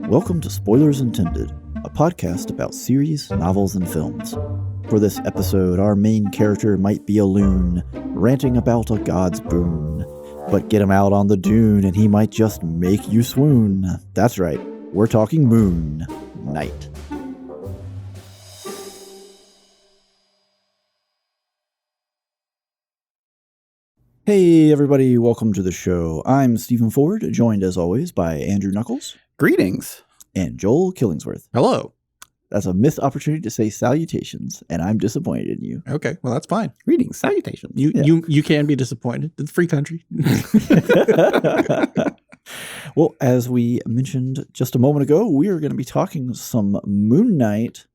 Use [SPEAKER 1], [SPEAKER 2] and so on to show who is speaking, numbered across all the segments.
[SPEAKER 1] Welcome to Spoilers Intended, a podcast about series, novels, and films. For this episode, our main character might be a loon, ranting about a god's boon. But get him out on the dune and he might just make you swoon. That's right, we're talking Moon Knight. Hey everybody, welcome to the show. I'm Stephen Ford, joined as always by Andrew Knuckles.
[SPEAKER 2] Greetings.
[SPEAKER 1] And Joel Killingsworth.
[SPEAKER 3] Hello.
[SPEAKER 1] That's a missed opportunity to say salutations, and I'm disappointed in you.
[SPEAKER 3] Okay, well, that's fine.
[SPEAKER 2] Greetings. Salutations.
[SPEAKER 3] You can be disappointed. It's a free country.
[SPEAKER 1] Well, as we mentioned just a moment ago, we are going to be talking some Moon Knight.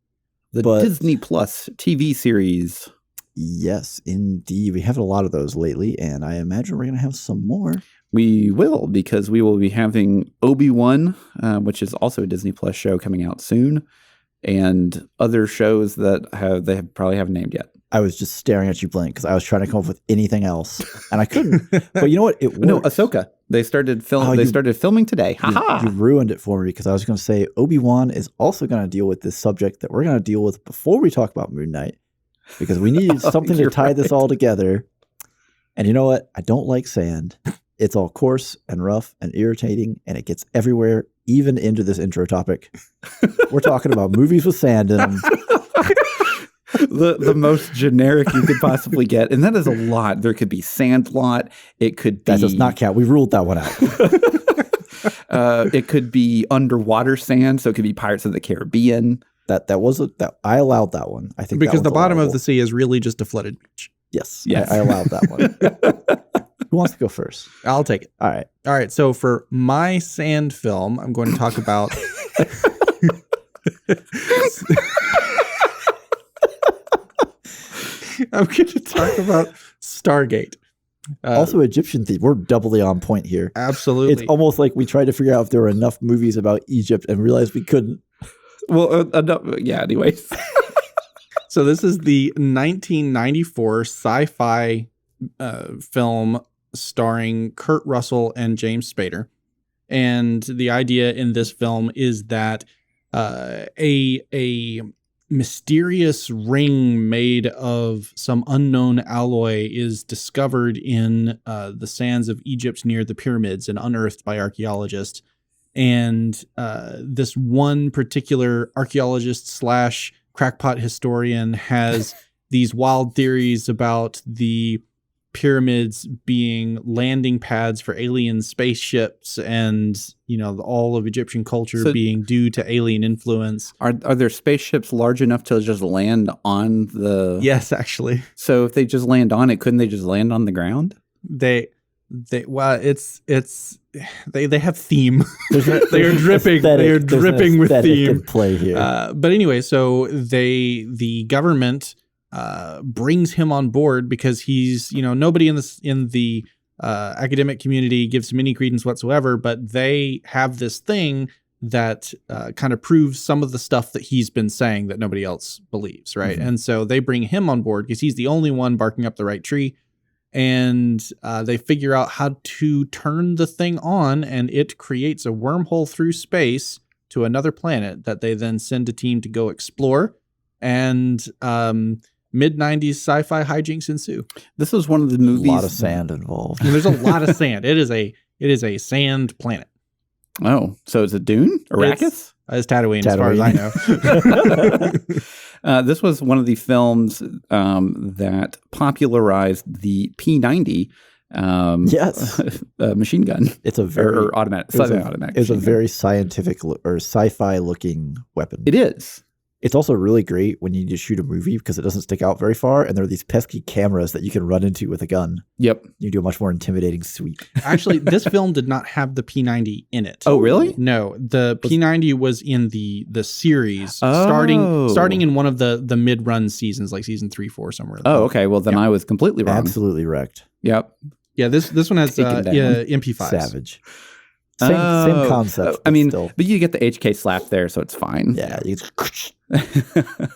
[SPEAKER 2] The Disney Plus TV series.
[SPEAKER 1] Yes, indeed. We have a lot of those lately, and I imagine we're going to have some more.
[SPEAKER 2] We will, because we will be having Obi-Wan, which is also a Disney Plus show coming out soon, and other shows that they probably haven't named yet.
[SPEAKER 1] I was just staring at you blank because I was trying to come up with anything else, and I couldn't. But you know what? It worked.
[SPEAKER 2] No, Ahsoka. They started filming today.
[SPEAKER 1] You ruined it for me because I was going to say Obi-Wan is also going to deal with this subject that we're going to deal with before we talk about Moon Knight, because we need something to tie this all together. And you know what? I don't like sand. It's all coarse and rough and irritating, and it gets everywhere, even into this intro topic. We're talking about movies with sand in them.
[SPEAKER 2] The most generic you could possibly get. And that is a lot. There could be Sandlot. It could be...
[SPEAKER 1] That does not count. We ruled that one
[SPEAKER 2] out. It could be underwater sand, so it could be Pirates of the Caribbean.
[SPEAKER 1] That I allowed that one. I think
[SPEAKER 3] because the bottom of the sea is really just a flooded beach.
[SPEAKER 1] Yes. I allowed that one. Who wants to go first?
[SPEAKER 3] I'll take it.
[SPEAKER 1] All right.
[SPEAKER 3] So for my sand film, I'm going to talk about. I'm going to talk about Stargate.
[SPEAKER 1] Also Egyptian theme. We're doubly on point here.
[SPEAKER 3] Absolutely.
[SPEAKER 1] It's almost like we tried to figure out if there were enough movies about Egypt and realized we couldn't.
[SPEAKER 2] Well, yeah, anyways.
[SPEAKER 3] So this is the 1994 sci-fi film starring Kurt Russell and James Spader. And the idea in this film is that a mysterious ring made of some unknown alloy is discovered in the sands of Egypt near the pyramids and unearthed by archaeologists. And this one particular archaeologist / crackpot historian has these wild theories about the pyramids being landing pads for alien spaceships and, all of Egyptian culture being due to alien influence.
[SPEAKER 2] Are there spaceships large enough to just land on the...
[SPEAKER 3] Yes, actually.
[SPEAKER 2] So if they just land on it, couldn't they just land on the ground?
[SPEAKER 3] They have theme. They are dripping. They are dripping with theme.
[SPEAKER 1] In play here.
[SPEAKER 3] But anyway, so the government brings him on board because he's, nobody in the academic community gives him any credence whatsoever, but they have this thing that kind of proves some of the stuff that he's been saying that nobody else believes, right? Mm-hmm. And so they bring him on board because he's the only one barking up the right tree. And they figure out how to turn the thing on, and it creates a wormhole through space to another planet that they then send a team to go explore. And mid-90s sci-fi hijinks ensue.
[SPEAKER 2] This was one of the movies.
[SPEAKER 1] A lot of sand involved.
[SPEAKER 3] And there's a lot of sand. It is a sand planet.
[SPEAKER 2] Oh, so it's a dune? Arrakis?
[SPEAKER 3] It's Tatooine, as far as I
[SPEAKER 2] know. This was one of the films that popularized the P90 machine gun.
[SPEAKER 1] It's a very
[SPEAKER 2] or automatic.
[SPEAKER 1] It's a very scientific or sci-fi looking weapon.
[SPEAKER 2] It is.
[SPEAKER 1] It's also really great when you need to shoot a movie because it doesn't stick out very far, and there are these pesky cameras that you can run into with a gun.
[SPEAKER 2] Yep.
[SPEAKER 1] You do a much more intimidating sweep.
[SPEAKER 3] Actually, this film did not have the P90 in it.
[SPEAKER 2] Oh, really?
[SPEAKER 3] No, the P90 was in the series, starting in one of the mid-run seasons, like season 3, 4, somewhere.
[SPEAKER 2] Oh, okay. Well, then I was completely wrong.
[SPEAKER 1] Absolutely wrecked.
[SPEAKER 2] Yep.
[SPEAKER 3] Yeah, this one has MP5s.
[SPEAKER 1] Savage. Same concept.
[SPEAKER 2] But you get the HK slap there, so it's fine.
[SPEAKER 1] Yeah. All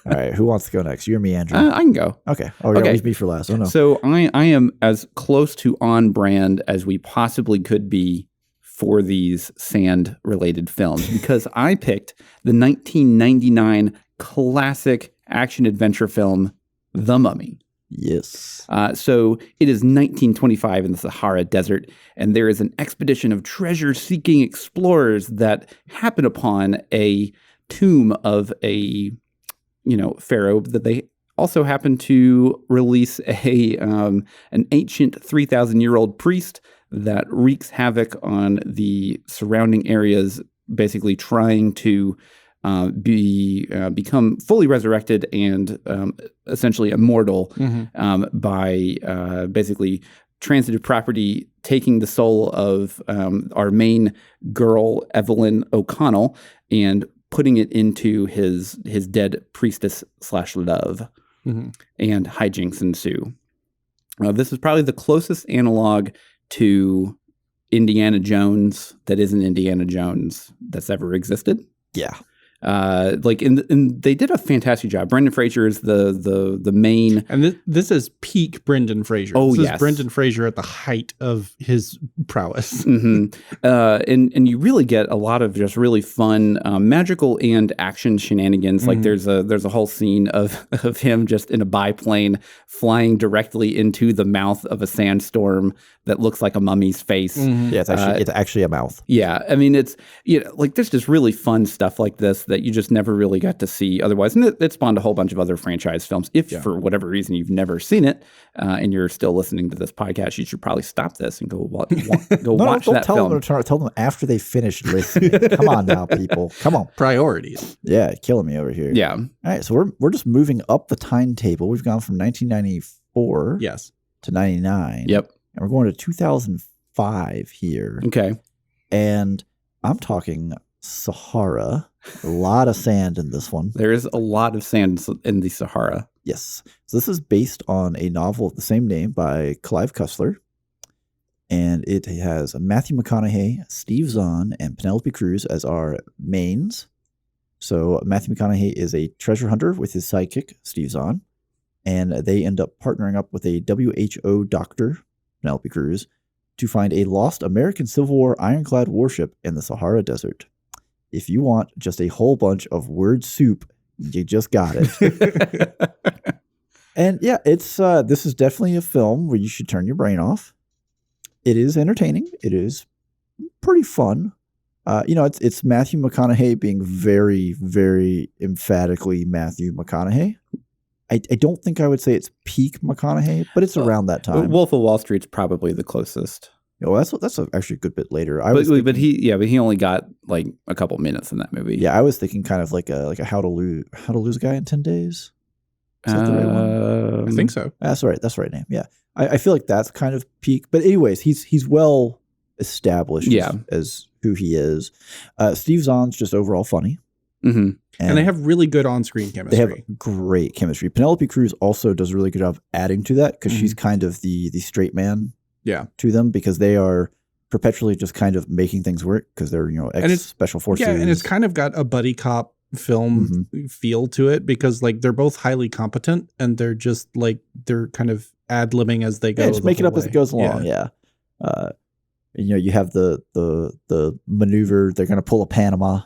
[SPEAKER 1] right, who wants to go next? You or me, Andrew?
[SPEAKER 2] I can go.
[SPEAKER 1] Okay. Oh, yeah, leave me for last. Oh, no.
[SPEAKER 2] So I am as close to on brand as we possibly could be for these sand-related films because I picked the 1999 classic action-adventure film, The Mummy.
[SPEAKER 1] Yes.
[SPEAKER 2] So it is 1925 in the Sahara Desert, and there is an expedition of treasure-seeking explorers that happen upon a tomb of a, pharaoh that they also happen to release an ancient 3,000-year-old priest that wreaks havoc on the surrounding areas, basically trying to become fully resurrected and essentially immortal by basically transitive property taking the soul of our main girl, Evelyn O'Connell, and putting it into his dead priestess / love, and hijinks ensue. This is probably the closest analog to Indiana Jones that isn't Indiana Jones that's ever existed.
[SPEAKER 1] Yeah.
[SPEAKER 2] And they did a fantastic job. Brendan Fraser is the main,
[SPEAKER 3] and this is peak Brendan Fraser.
[SPEAKER 2] Oh,
[SPEAKER 3] this
[SPEAKER 2] yes.
[SPEAKER 3] is Brendan Fraser at the height of his prowess.
[SPEAKER 2] And you really get a lot of just really fun magical and action shenanigans. Like there's a whole scene of him just in a biplane flying directly into the mouth of a sandstorm that looks like a mummy's face.
[SPEAKER 1] Yeah, it's actually a mouth.
[SPEAKER 2] Yeah, I mean it's there's just really fun stuff like this that you just never really got to see otherwise, and it spawned a whole bunch of other franchise films. If for whatever reason you've never seen it and you're still listening to this podcast, you should probably stop this and go watch that film.
[SPEAKER 1] Tell them after they finish listening. Come on now, people. Come on.
[SPEAKER 3] Priorities.
[SPEAKER 1] Yeah, killing me over here.
[SPEAKER 2] Yeah.
[SPEAKER 1] All right, so we're just moving up the timetable. We've gone from 1994 to 99.
[SPEAKER 2] Yep.
[SPEAKER 1] And we're going to 2005 here.
[SPEAKER 2] Okay.
[SPEAKER 1] And I'm talking Sahara. A lot of sand in this one.
[SPEAKER 2] There is a lot of sand in the Sahara.
[SPEAKER 1] Yes. So this is based on a novel of the same name by Clive Cussler. And it has Matthew McConaughey, Steve Zahn, and Penelope Cruz as our mains. So Matthew McConaughey is a treasure hunter with his sidekick, Steve Zahn. And they end up partnering up with a WHO doctor, Penelope Cruz, to find a lost American Civil War ironclad warship in the Sahara Desert. If you want just a whole bunch of word soup, you just got it. And yeah, it's this is definitely a film where you should turn your brain off. It is entertaining. It is pretty fun. It's Matthew McConaughey being very, very emphatically Matthew McConaughey. I don't think I would say it's peak McConaughey, but it's around that time.
[SPEAKER 2] Wolf of Wall Street's probably the closest.
[SPEAKER 1] Oh, that's actually a good bit later.
[SPEAKER 2] But he only got like a couple minutes in that movie.
[SPEAKER 1] Yeah, I was thinking kind of like a how to lose a guy in 10 days. Is that the right one?
[SPEAKER 3] I think so.
[SPEAKER 1] That's right. That's the right name. Yeah, I feel like that's kind of peak. But anyways, he's well established as who he is. Steve Zahn's just overall funny.
[SPEAKER 2] Mm-hmm.
[SPEAKER 3] And they have really good on-screen chemistry.
[SPEAKER 1] They have great chemistry. Penelope Cruz also does a really good job adding to that because she's kind of the straight man to them because they are perpetually just kind of making things work because they're, special forces.
[SPEAKER 3] Yeah, and it's kind of got a buddy cop film feel to it because like they're both highly competent and they're just like they're kind of ad-libbing as they go.
[SPEAKER 1] Yeah, just make it up as it goes along. Yeah. You have the maneuver, they're going to pull a Panama.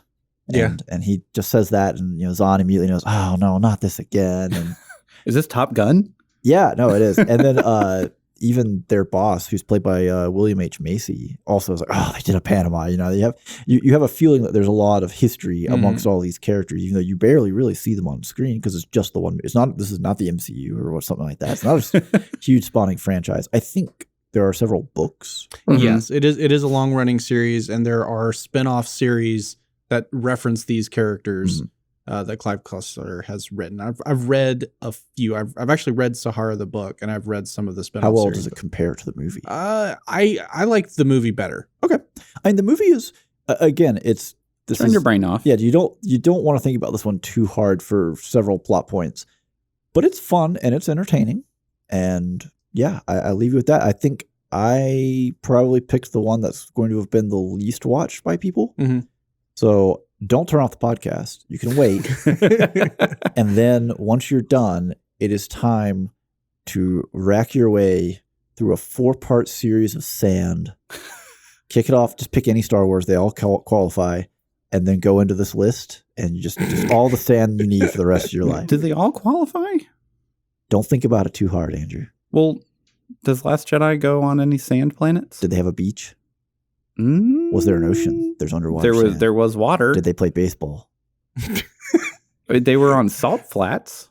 [SPEAKER 1] And he just says that, and Zahn immediately knows, oh no, not this again. And
[SPEAKER 2] is this Top Gun?
[SPEAKER 1] Yeah, no, it is. And then even their boss, who's played by William H. Macy, also is like, oh, they did a Panama. You have a feeling that there's a lot of history amongst all these characters, even though you barely really see them on screen because it's just the one. This is not the MCU or something like that. It's not a huge spawning franchise. I think there are several books.
[SPEAKER 3] Yes, it is a long running series, and there are spin-off series that reference these characters that Clive Cussler has written. I've read a few. I've actually read Sahara the book, and I've read some of the spin-off
[SPEAKER 1] series. How well
[SPEAKER 3] series
[SPEAKER 1] does it compare to the movie?
[SPEAKER 3] I like the movie better.
[SPEAKER 1] Okay. I mean, the movie is again,
[SPEAKER 2] turn your brain off.
[SPEAKER 1] Yeah, you don't want to think about this one too hard for several plot points, but it's fun and it's entertaining. And yeah, I leave you with that. I think I probably picked the one that's going to have been the least watched by people. So don't turn off the podcast. You can wait. And then once you're done, it is time to rack your way through a 4-part series of sand. Kick it off. Just pick any Star Wars. They all qualify. And then go into this list and just all the sand you need for the rest of your life.
[SPEAKER 2] Do they all qualify?
[SPEAKER 1] Don't think about it too hard, Andrew.
[SPEAKER 2] Well, does Last Jedi go on any sand planets?
[SPEAKER 1] Did they have a beach? Was there an ocean? There's underwater sand.
[SPEAKER 2] There was water.
[SPEAKER 1] Did they play baseball?
[SPEAKER 2] They were on salt flats.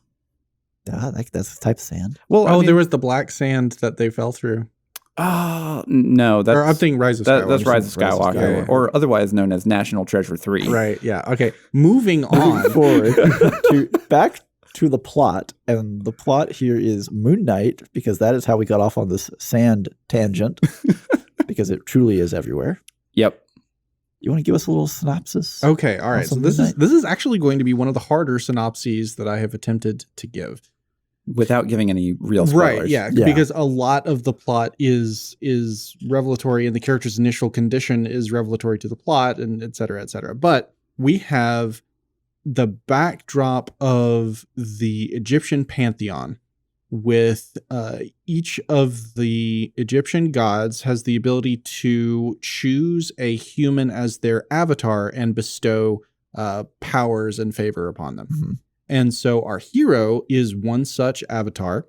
[SPEAKER 1] That's the type of sand.
[SPEAKER 2] Well,
[SPEAKER 3] there was the black sand that they fell through.
[SPEAKER 2] No,
[SPEAKER 3] I'm thinking Rise of Skywalker.
[SPEAKER 2] That's Rise of Skywalker, or otherwise known as National Treasure 3.
[SPEAKER 3] Right, yeah. Okay, moving on.
[SPEAKER 1] Forward back to the plot. And the plot here is Moon Knight, because that is how we got off on this sand tangent, because it truly is everywhere.
[SPEAKER 2] Yep.
[SPEAKER 1] You want to give us a little synopsis?
[SPEAKER 3] Okay, all right. So this is actually going to be one of the harder synopses that I have attempted to give.
[SPEAKER 2] Without giving any real spoilers.
[SPEAKER 3] Right, yeah, because a lot of the plot is revelatory, and the character's initial condition is revelatory to the plot, and et cetera, et cetera. But we have the backdrop of the Egyptian pantheon, with each of the Egyptian gods has the ability to choose a human as their avatar and bestow powers and favor upon them. Mm-hmm. And so our hero is one such avatar,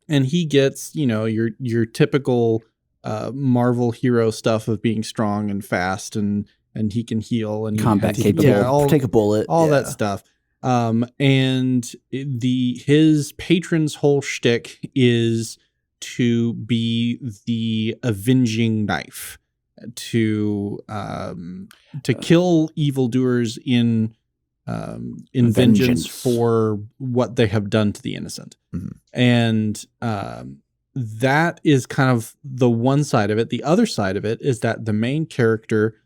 [SPEAKER 3] and he gets, your typical Marvel hero stuff of being strong and fast, and he can heal and
[SPEAKER 2] combat capable,
[SPEAKER 1] take a bullet,
[SPEAKER 3] all that stuff. And his patron's whole shtick is to be the avenging knife, to kill evildoers in vengeance for what they have done to the innocent. Mm-hmm. And that is kind of the one side of it. The other side of it is that the main character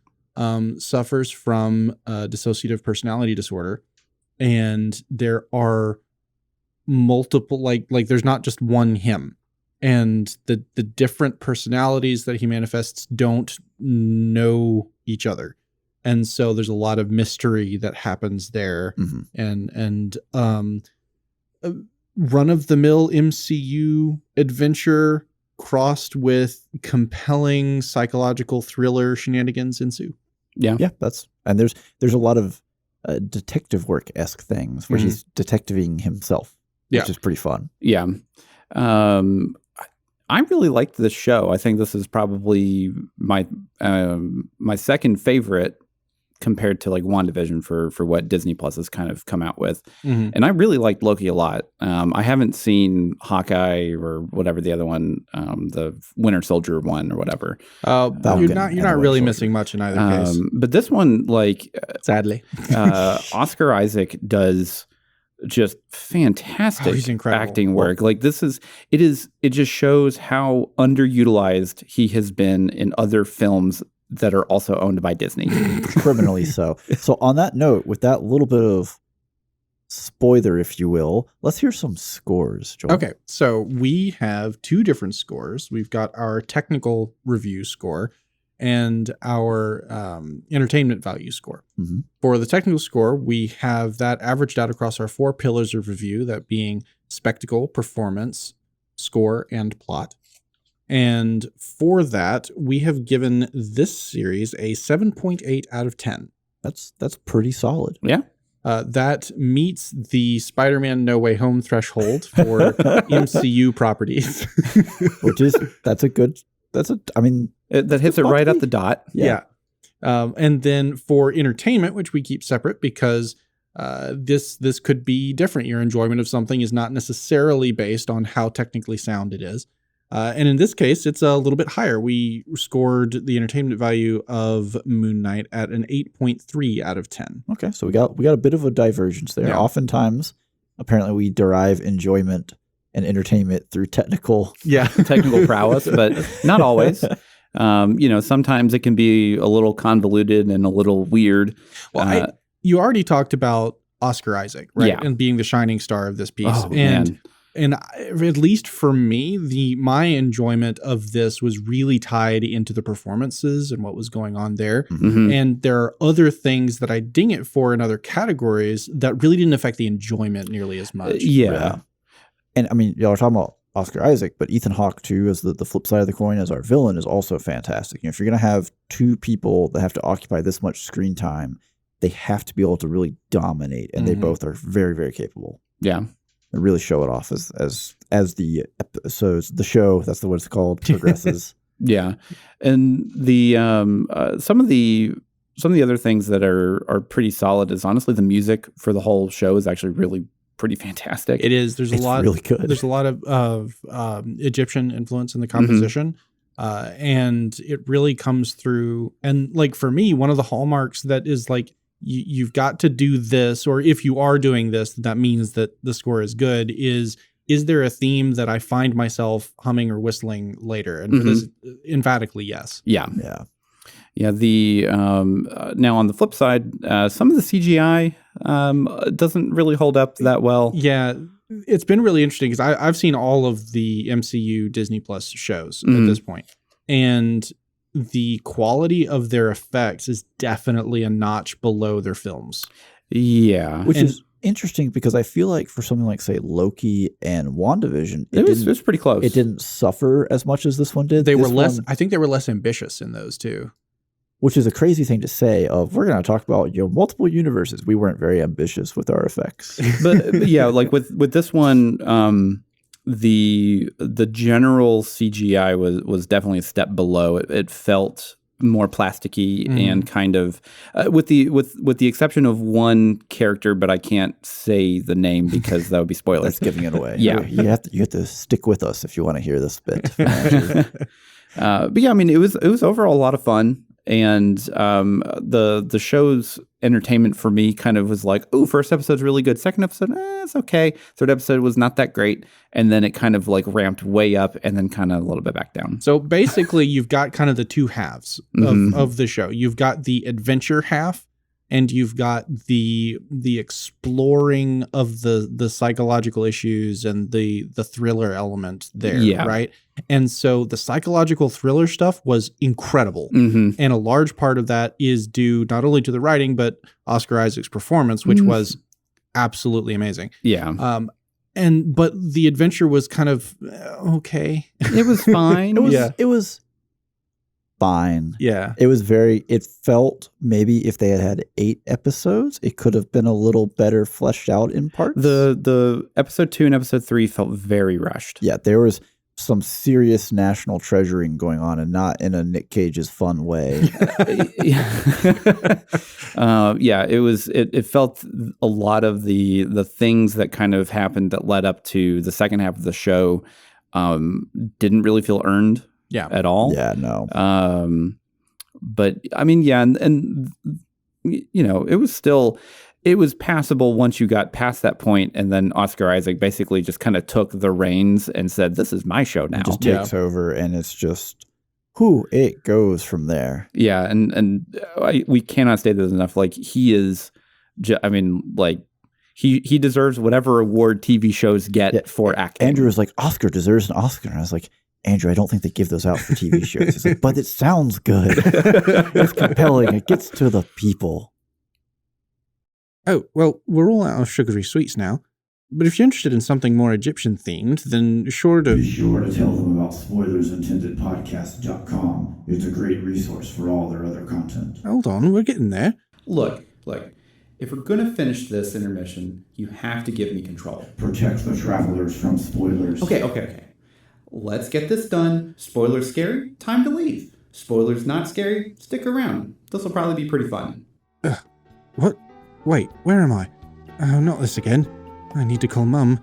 [SPEAKER 3] suffers from dissociative personality disorder, and there are multiple, like there's not just one him, and the different personalities that he manifests don't know each other. And so there's a lot of mystery that happens there. Mm-hmm. And run-of-the-mill MCU adventure crossed with compelling psychological thriller shenanigans ensue.
[SPEAKER 2] Yeah.
[SPEAKER 1] And there's a lot of detective work-esque things where he's detectiving himself, which is pretty fun.
[SPEAKER 2] Yeah. I really liked this show. I think this is probably my second favorite, compared to like WandaVision for what Disney Plus has kind of come out with. Mm-hmm. And I really liked Loki a lot. I haven't seen Hawkeye or whatever the other one, the Winter Soldier one or whatever.
[SPEAKER 3] You're not really missing much in either case.
[SPEAKER 2] But this one,
[SPEAKER 3] sadly,
[SPEAKER 2] Oscar Isaac does just fantastic acting work. Like it just shows how underutilized he has been in other films that are also owned by Disney.
[SPEAKER 1] Criminally so. So on that note, with that little bit of spoiler, if you will, let's hear some scores, Joel.
[SPEAKER 3] Okay, so we have two different scores. We've got our technical review score and our entertainment value score. Mm-hmm. For the technical score, we have that averaged out across our 4 pillars of review, that being spectacle, performance, score, and plot. And for that, we have given this series a 7.8 out of 10.
[SPEAKER 1] That's pretty solid.
[SPEAKER 2] Yeah.
[SPEAKER 3] That meets the Spider-Man No Way Home threshold for MCU properties.
[SPEAKER 2] That hits it right at the dot.
[SPEAKER 3] Yeah. And then for entertainment, which we keep separate because this could be different. Your enjoyment of something is not necessarily based on how technically sound it is. And in this case, it's a little bit higher. We scored the entertainment value of Moon Knight at an 8.3 out of 10.
[SPEAKER 1] Okay, so we got a bit of a divergence there. Yeah. Oftentimes, apparently, we derive enjoyment and entertainment through technical
[SPEAKER 2] prowess, but not always. Sometimes it can be a little convoluted and a little weird.
[SPEAKER 3] Well, you already talked about Oscar Isaac, right?
[SPEAKER 2] Yeah.
[SPEAKER 3] And being the shining star of this piece.
[SPEAKER 2] Oh, man.
[SPEAKER 3] at least for me, my enjoyment of this was really tied into the performances and what was going on there.
[SPEAKER 2] Mhm.
[SPEAKER 3] And there are other things that I ding it for in other categories that really didn't affect the enjoyment nearly as much.
[SPEAKER 2] Yeah.
[SPEAKER 1] And I mean, y'all are talking about Oscar Isaac, but Ethan Hawke too, as the flip side of the coin, as our villain, is also fantastic. You know, if you're going to have two people that have to occupy this much screen time, they have to be able to really dominate, and they both are very, very capable.
[SPEAKER 2] Yeah.
[SPEAKER 1] They really show it off as the episodes, the show, that's what it's called, progresses.
[SPEAKER 2] Yeah. And the some of the other things that are pretty solid is honestly the music for the whole show is actually really pretty fantastic.
[SPEAKER 3] It is. There's a lot.
[SPEAKER 1] Really good.
[SPEAKER 3] There's a lot of Egyptian influence in the composition, and it really comes through. And like for me, one of the hallmarks that is like you've got to do this, or if you are doing this, that means that the score is good. Is there a theme that I find myself humming or whistling later? And for this, emphatically, yes.
[SPEAKER 2] Yeah.
[SPEAKER 1] Yeah.
[SPEAKER 2] Yeah. The now on the flip side, some of the CGI doesn't really hold up that well.
[SPEAKER 3] Yeah, it's been really interesting because I've seen all of the MCU Disney Plus shows at this point, and the quality of their effects is definitely a notch below their films.
[SPEAKER 2] Yeah.
[SPEAKER 1] Which is interesting because I feel like for something like, say, Loki and WandaVision,
[SPEAKER 2] it was pretty close.
[SPEAKER 1] It didn't suffer as much as this one did.
[SPEAKER 3] They were less. I think they were less ambitious in those too.
[SPEAKER 1] Which is a crazy thing to say of, we're going to talk about, you know, multiple universes. We weren't very ambitious with our effects.
[SPEAKER 2] but yeah, like with this one, the general CGI was definitely a step below. It felt more plasticky and kind of with the exception of one character, but I can't say the name because that would be spoilers.
[SPEAKER 1] That's giving it away.
[SPEAKER 2] Yeah.
[SPEAKER 1] You have to stick with us if you want to hear this bit.
[SPEAKER 2] But yeah, I mean, it was overall a lot of fun. And the show's entertainment for me kind of was like, oh, first episode's really good. Second episode, it's okay. Third episode was not that great. And then it kind of like ramped way up and then kind of a little bit back down.
[SPEAKER 3] So basically, you've got kind of the two halves of the show. You've got the adventure half, and you've got the exploring of the psychological issues and the thriller element there, right? And so the psychological thriller stuff was incredible. And a large part of that is due not only to the writing, but Oscar Isaac's performance, which was absolutely amazing.
[SPEAKER 2] Yeah.
[SPEAKER 3] But the adventure was kind of okay.
[SPEAKER 2] It was fine.
[SPEAKER 1] It was fine.
[SPEAKER 3] Yeah.
[SPEAKER 1] It felt maybe if they had 8 episodes, it could have been a little better fleshed out in parts.
[SPEAKER 2] The episode 2 and episode 3 felt very rushed.
[SPEAKER 1] Yeah, there was some serious national treasuring going on, and not in a Nick Cage's fun way. It felt a lot of the things that kind of happened that led up to the second half of the show didn't really feel earned at all. Yeah, no.
[SPEAKER 2] But I mean, and you know, it was passable once you got past that point, and then Oscar Isaac basically just kind of took the reins and said, "This is my show now."
[SPEAKER 1] It just takes over, and it's just it goes from there.
[SPEAKER 2] Yeah, and we cannot state this enough. Like he is, I mean, like he deserves whatever award TV shows get for acting.
[SPEAKER 1] Andrew was like, Oscar deserves an Oscar, and I was like, Andrew, I don't think they give those out for TV shows. He's like, but it sounds good. It's compelling. It gets to the people.
[SPEAKER 3] Oh, well, we're all out of sugary sweets now. But if you're interested in something more Egyptian themed, then
[SPEAKER 4] Be sure to tell them about spoilersintendedpodcast.com. It's a great resource for all their other content.
[SPEAKER 3] Hold on, we're getting there.
[SPEAKER 2] Look, if we're going to finish this intermission, you have to give me control.
[SPEAKER 4] Protect the travelers from spoilers.
[SPEAKER 2] Okay. Let's get this done. Spoilers scary? Time to leave. Spoilers not scary? Stick around. This will probably be pretty fun.
[SPEAKER 3] What? Wait, where am I? Oh, not this again. I need to call Mum.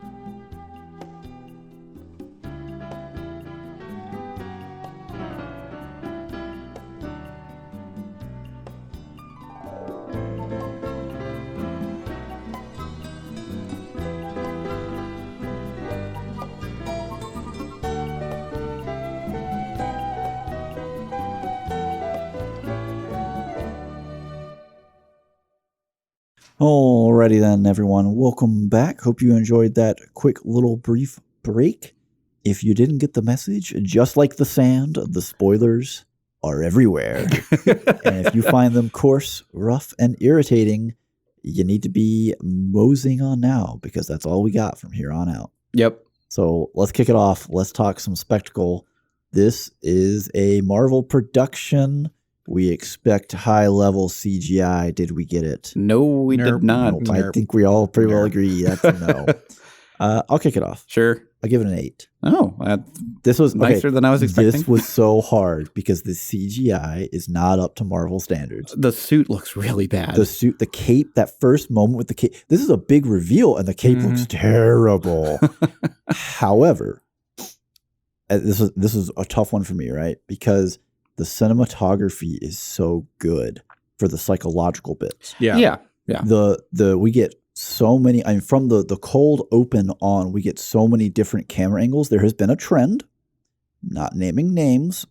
[SPEAKER 1] Alrighty then, everyone. Welcome back. Hope you enjoyed that quick little brief break. If you didn't get the message, just like the sand, the spoilers are everywhere. And if you find them coarse, rough, and irritating, you need to be moseying on now, because that's all we got from here on out.
[SPEAKER 2] Yep.
[SPEAKER 1] So let's kick it off. Let's talk some spectacle. This is a Marvel production. We expect high-level CGI. Did we get it?
[SPEAKER 2] No, we
[SPEAKER 3] Nope.
[SPEAKER 2] did not.
[SPEAKER 1] Nope. I think we all pretty well agree that's a no. I'll kick it off.
[SPEAKER 2] Sure.
[SPEAKER 1] I'll give it an 8.
[SPEAKER 2] Oh, that's
[SPEAKER 1] This was
[SPEAKER 2] nicer than I was expecting.
[SPEAKER 1] This was so hard because the CGI is not up to Marvel standards.
[SPEAKER 2] The suit looks really bad.
[SPEAKER 1] The suit, the cape, that first moment with the cape. This is a big reveal, and the cape looks terrible. However, this is a tough one for me, right? Because the cinematography is so good for the psychological bits.
[SPEAKER 2] Yeah.
[SPEAKER 1] We get so many. I mean, from the cold open on, we get so many different camera angles. There has been a trend, not naming names,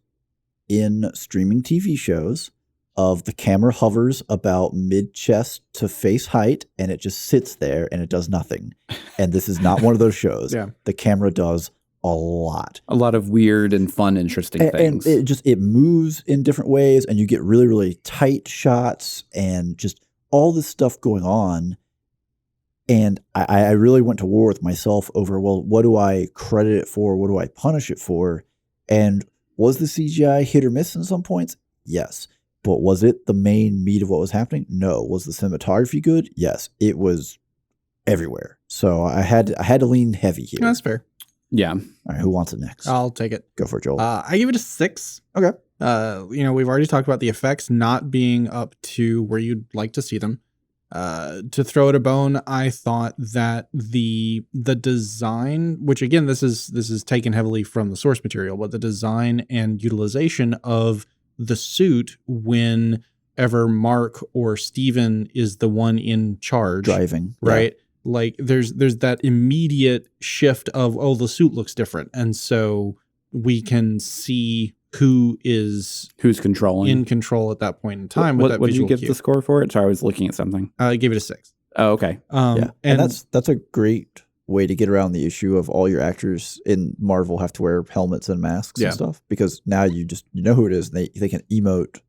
[SPEAKER 1] in streaming TV shows of the camera hovers about mid-chest to face height, and it just sits there and it does nothing. And this is not one of those shows.
[SPEAKER 3] Yeah.
[SPEAKER 1] The camera does a lot.
[SPEAKER 2] A lot of weird and fun, interesting things.
[SPEAKER 1] And it moves in different ways, and you get really, really tight shots and just all this stuff going on. And I really went to war with myself over, well, what do I credit it for? What do I punish it for? And was the CGI hit or miss in some points? Yes. But was it the main meat of what was happening? No. Was the cinematography good? Yes. It was everywhere. So I had to lean heavy here.
[SPEAKER 3] That's fair.
[SPEAKER 2] Yeah.
[SPEAKER 1] All right, who wants it next?
[SPEAKER 3] I'll take it.
[SPEAKER 1] Go for it, Joel.
[SPEAKER 3] I give it a 6.
[SPEAKER 1] Okay.
[SPEAKER 3] We've already talked about the effects not being up to where you'd like to see them. To throw it a bone, I thought that the design, which again, this is taken heavily from the source material, but the design and utilization of the suit whenever Mark or Steven is the one in charge,
[SPEAKER 1] Driving.
[SPEAKER 3] right? Like there's that immediate shift of, oh, the suit looks different. And so we can see who's
[SPEAKER 2] controlling
[SPEAKER 3] in control at that point in time. With that
[SPEAKER 2] what did you
[SPEAKER 3] visual
[SPEAKER 2] give
[SPEAKER 3] cue.
[SPEAKER 2] the score for it? Sorry, I was looking at something.
[SPEAKER 3] I gave it a 6.
[SPEAKER 2] Oh, okay.
[SPEAKER 1] Yeah. And that's a great way to get around the issue of all your actors in Marvel have to wear helmets and masks
[SPEAKER 3] Yeah.
[SPEAKER 1] and stuff, because now you know who it is, and they can emote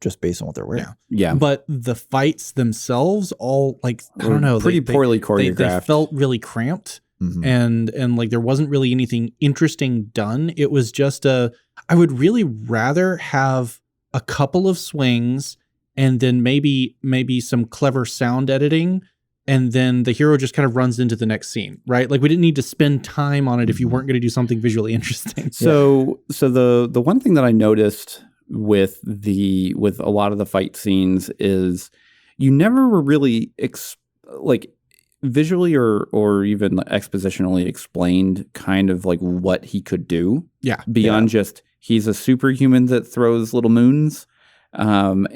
[SPEAKER 1] just based on what they're wearing.
[SPEAKER 2] Yeah.
[SPEAKER 3] But the fights themselves, all like, I don't know,
[SPEAKER 2] Pretty poorly
[SPEAKER 3] they
[SPEAKER 2] choreographed.
[SPEAKER 3] felt really cramped.
[SPEAKER 1] Mhm.
[SPEAKER 3] And like there wasn't really anything interesting done. It was just I would really rather have a couple of swings and then maybe some clever sound editing, and then the hero just kind of runs into the next scene, right? Like we didn't need to spend time on it if you weren't going to do something visually interesting.
[SPEAKER 2] So the one thing that I noticed with a lot of the fight scenes is you never were really visually or even expositionally explained kind of like what he could do.
[SPEAKER 3] Yeah.
[SPEAKER 2] Beyond just he's a superhuman that throws little moons. And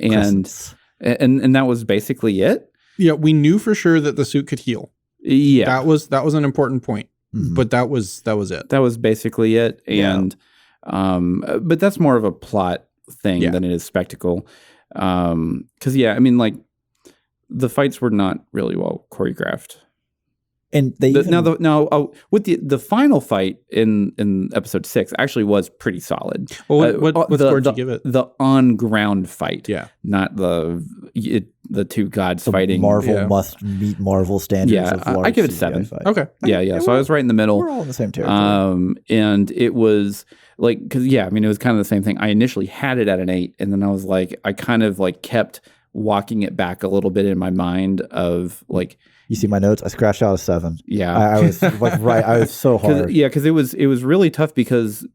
[SPEAKER 2] that was basically it.
[SPEAKER 3] Yeah, we knew for sure that the suit could heal.
[SPEAKER 2] Yeah.
[SPEAKER 3] That was an important point.
[SPEAKER 1] Mhm.
[SPEAKER 3] But that was it.
[SPEAKER 2] That was basically it. And but that's more of a plot thing than it is spectacle. Because I mean, like the fights were not really well choreographed.
[SPEAKER 1] And they
[SPEAKER 2] with the final fight in episode 6 actually was pretty solid.
[SPEAKER 3] Well, what score did you give it?
[SPEAKER 2] The on ground fight, not the two gods fighting.
[SPEAKER 1] Marvel must meet Marvel standards. Of large
[SPEAKER 2] I give it a
[SPEAKER 1] CGI
[SPEAKER 2] 7.
[SPEAKER 1] fight.
[SPEAKER 3] Okay,
[SPEAKER 2] yeah. So I was right in the middle.
[SPEAKER 1] We're all in the same territory.
[SPEAKER 2] And it was like, because I mean, it was kind of the same thing. I initially had it at an 8, and then I was like, I kind of like kept walking it back a little bit in my mind of like.
[SPEAKER 1] You see my notes? I scratched out a 7.
[SPEAKER 2] Yeah,
[SPEAKER 1] I was like, right. I was so hard.
[SPEAKER 2] Because it was really tough because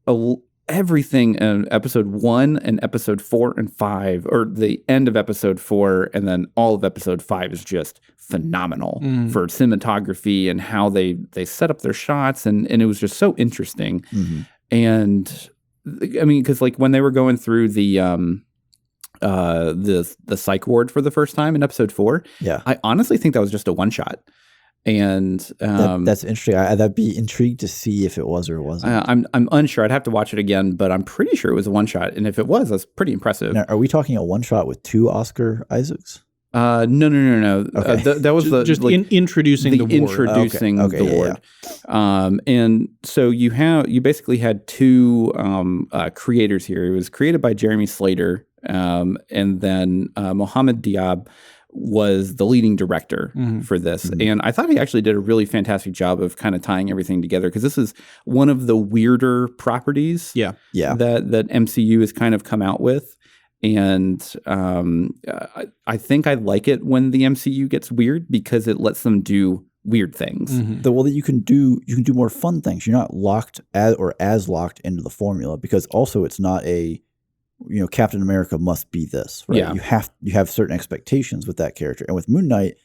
[SPEAKER 2] everything in episode 1 and episode 4 and 5, or the end of episode 4 and then all of episode 5 is just phenomenal for cinematography and how they set up their shots, and it was just so interesting.
[SPEAKER 1] Mm-hmm.
[SPEAKER 2] And I mean, because like when they were going through the psych ward for the first time in episode 4, I honestly think that was just a one shot. And
[SPEAKER 1] that's interesting. I'd be intrigued to see if it was or it wasn't.
[SPEAKER 2] I'm unsure. I'd have to watch it again, but I'm pretty sure it was a one shot. And if it was, that's pretty impressive.
[SPEAKER 1] Now, are we talking a one shot with 2 Oscar Isaacs?
[SPEAKER 2] No.
[SPEAKER 1] Okay.
[SPEAKER 2] That was
[SPEAKER 3] Just introducing the ward.
[SPEAKER 2] Introducing
[SPEAKER 1] Okay,
[SPEAKER 2] the
[SPEAKER 1] yeah,
[SPEAKER 2] ward. And so you basically had two creators here. It was created by Jeremy Slater, and then Mohammed Diab was the leading director for this. And I thought he actually did a really fantastic job of kind of tying everything together, because this is one of the weirder properties
[SPEAKER 3] Yeah.
[SPEAKER 2] that MCU has kind of come out with. And I think I like it when the MCU gets weird, because it lets them do weird things.
[SPEAKER 1] That you can do more fun things. You're not locked as locked into the formula, because also it's not a, Captain America must be this, right?
[SPEAKER 2] Yeah.
[SPEAKER 1] You have certain expectations with that character. And with Moon Knight,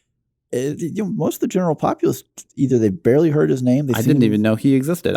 [SPEAKER 1] most of the general populace, either they barely heard his name.
[SPEAKER 2] I didn't even know he existed.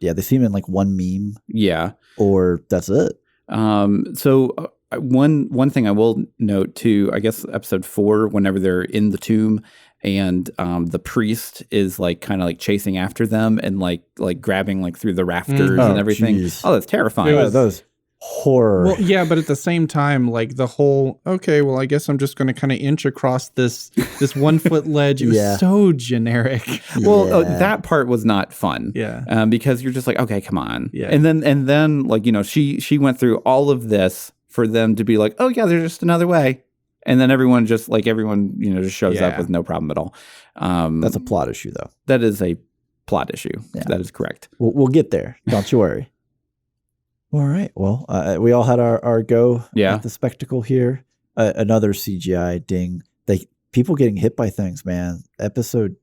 [SPEAKER 1] They see him in like one meme.
[SPEAKER 2] Yeah.
[SPEAKER 1] Or that's it.
[SPEAKER 2] So one thing I will note too, I guess episode 4, whenever they're in the tomb and the priest is like kind of like chasing after them and like grabbing like through the rafters and everything.
[SPEAKER 1] Geez.
[SPEAKER 2] Oh, that's terrifying.
[SPEAKER 1] That was horror.
[SPEAKER 3] Well, yeah, but at the same time, like the whole, okay, well, I guess I'm just going to kind of inch across this 1 foot ledge. It was so generic.
[SPEAKER 2] Well, that part was not fun.
[SPEAKER 3] Yeah.
[SPEAKER 2] Because you're just like, okay, come on.
[SPEAKER 3] Yeah.
[SPEAKER 2] And then like, she went through all of this for them to be like, oh yeah, there's just another way. And then everyone just shows up with no problem at all.
[SPEAKER 1] That's a plot issue, though.
[SPEAKER 2] That is a plot issue.
[SPEAKER 1] Yeah.
[SPEAKER 2] That is correct.
[SPEAKER 1] We'll get there. Don't you worry. All right. Well, we all had our go at the spectacle here. Another CGI ding. People getting hit by things, man. Episode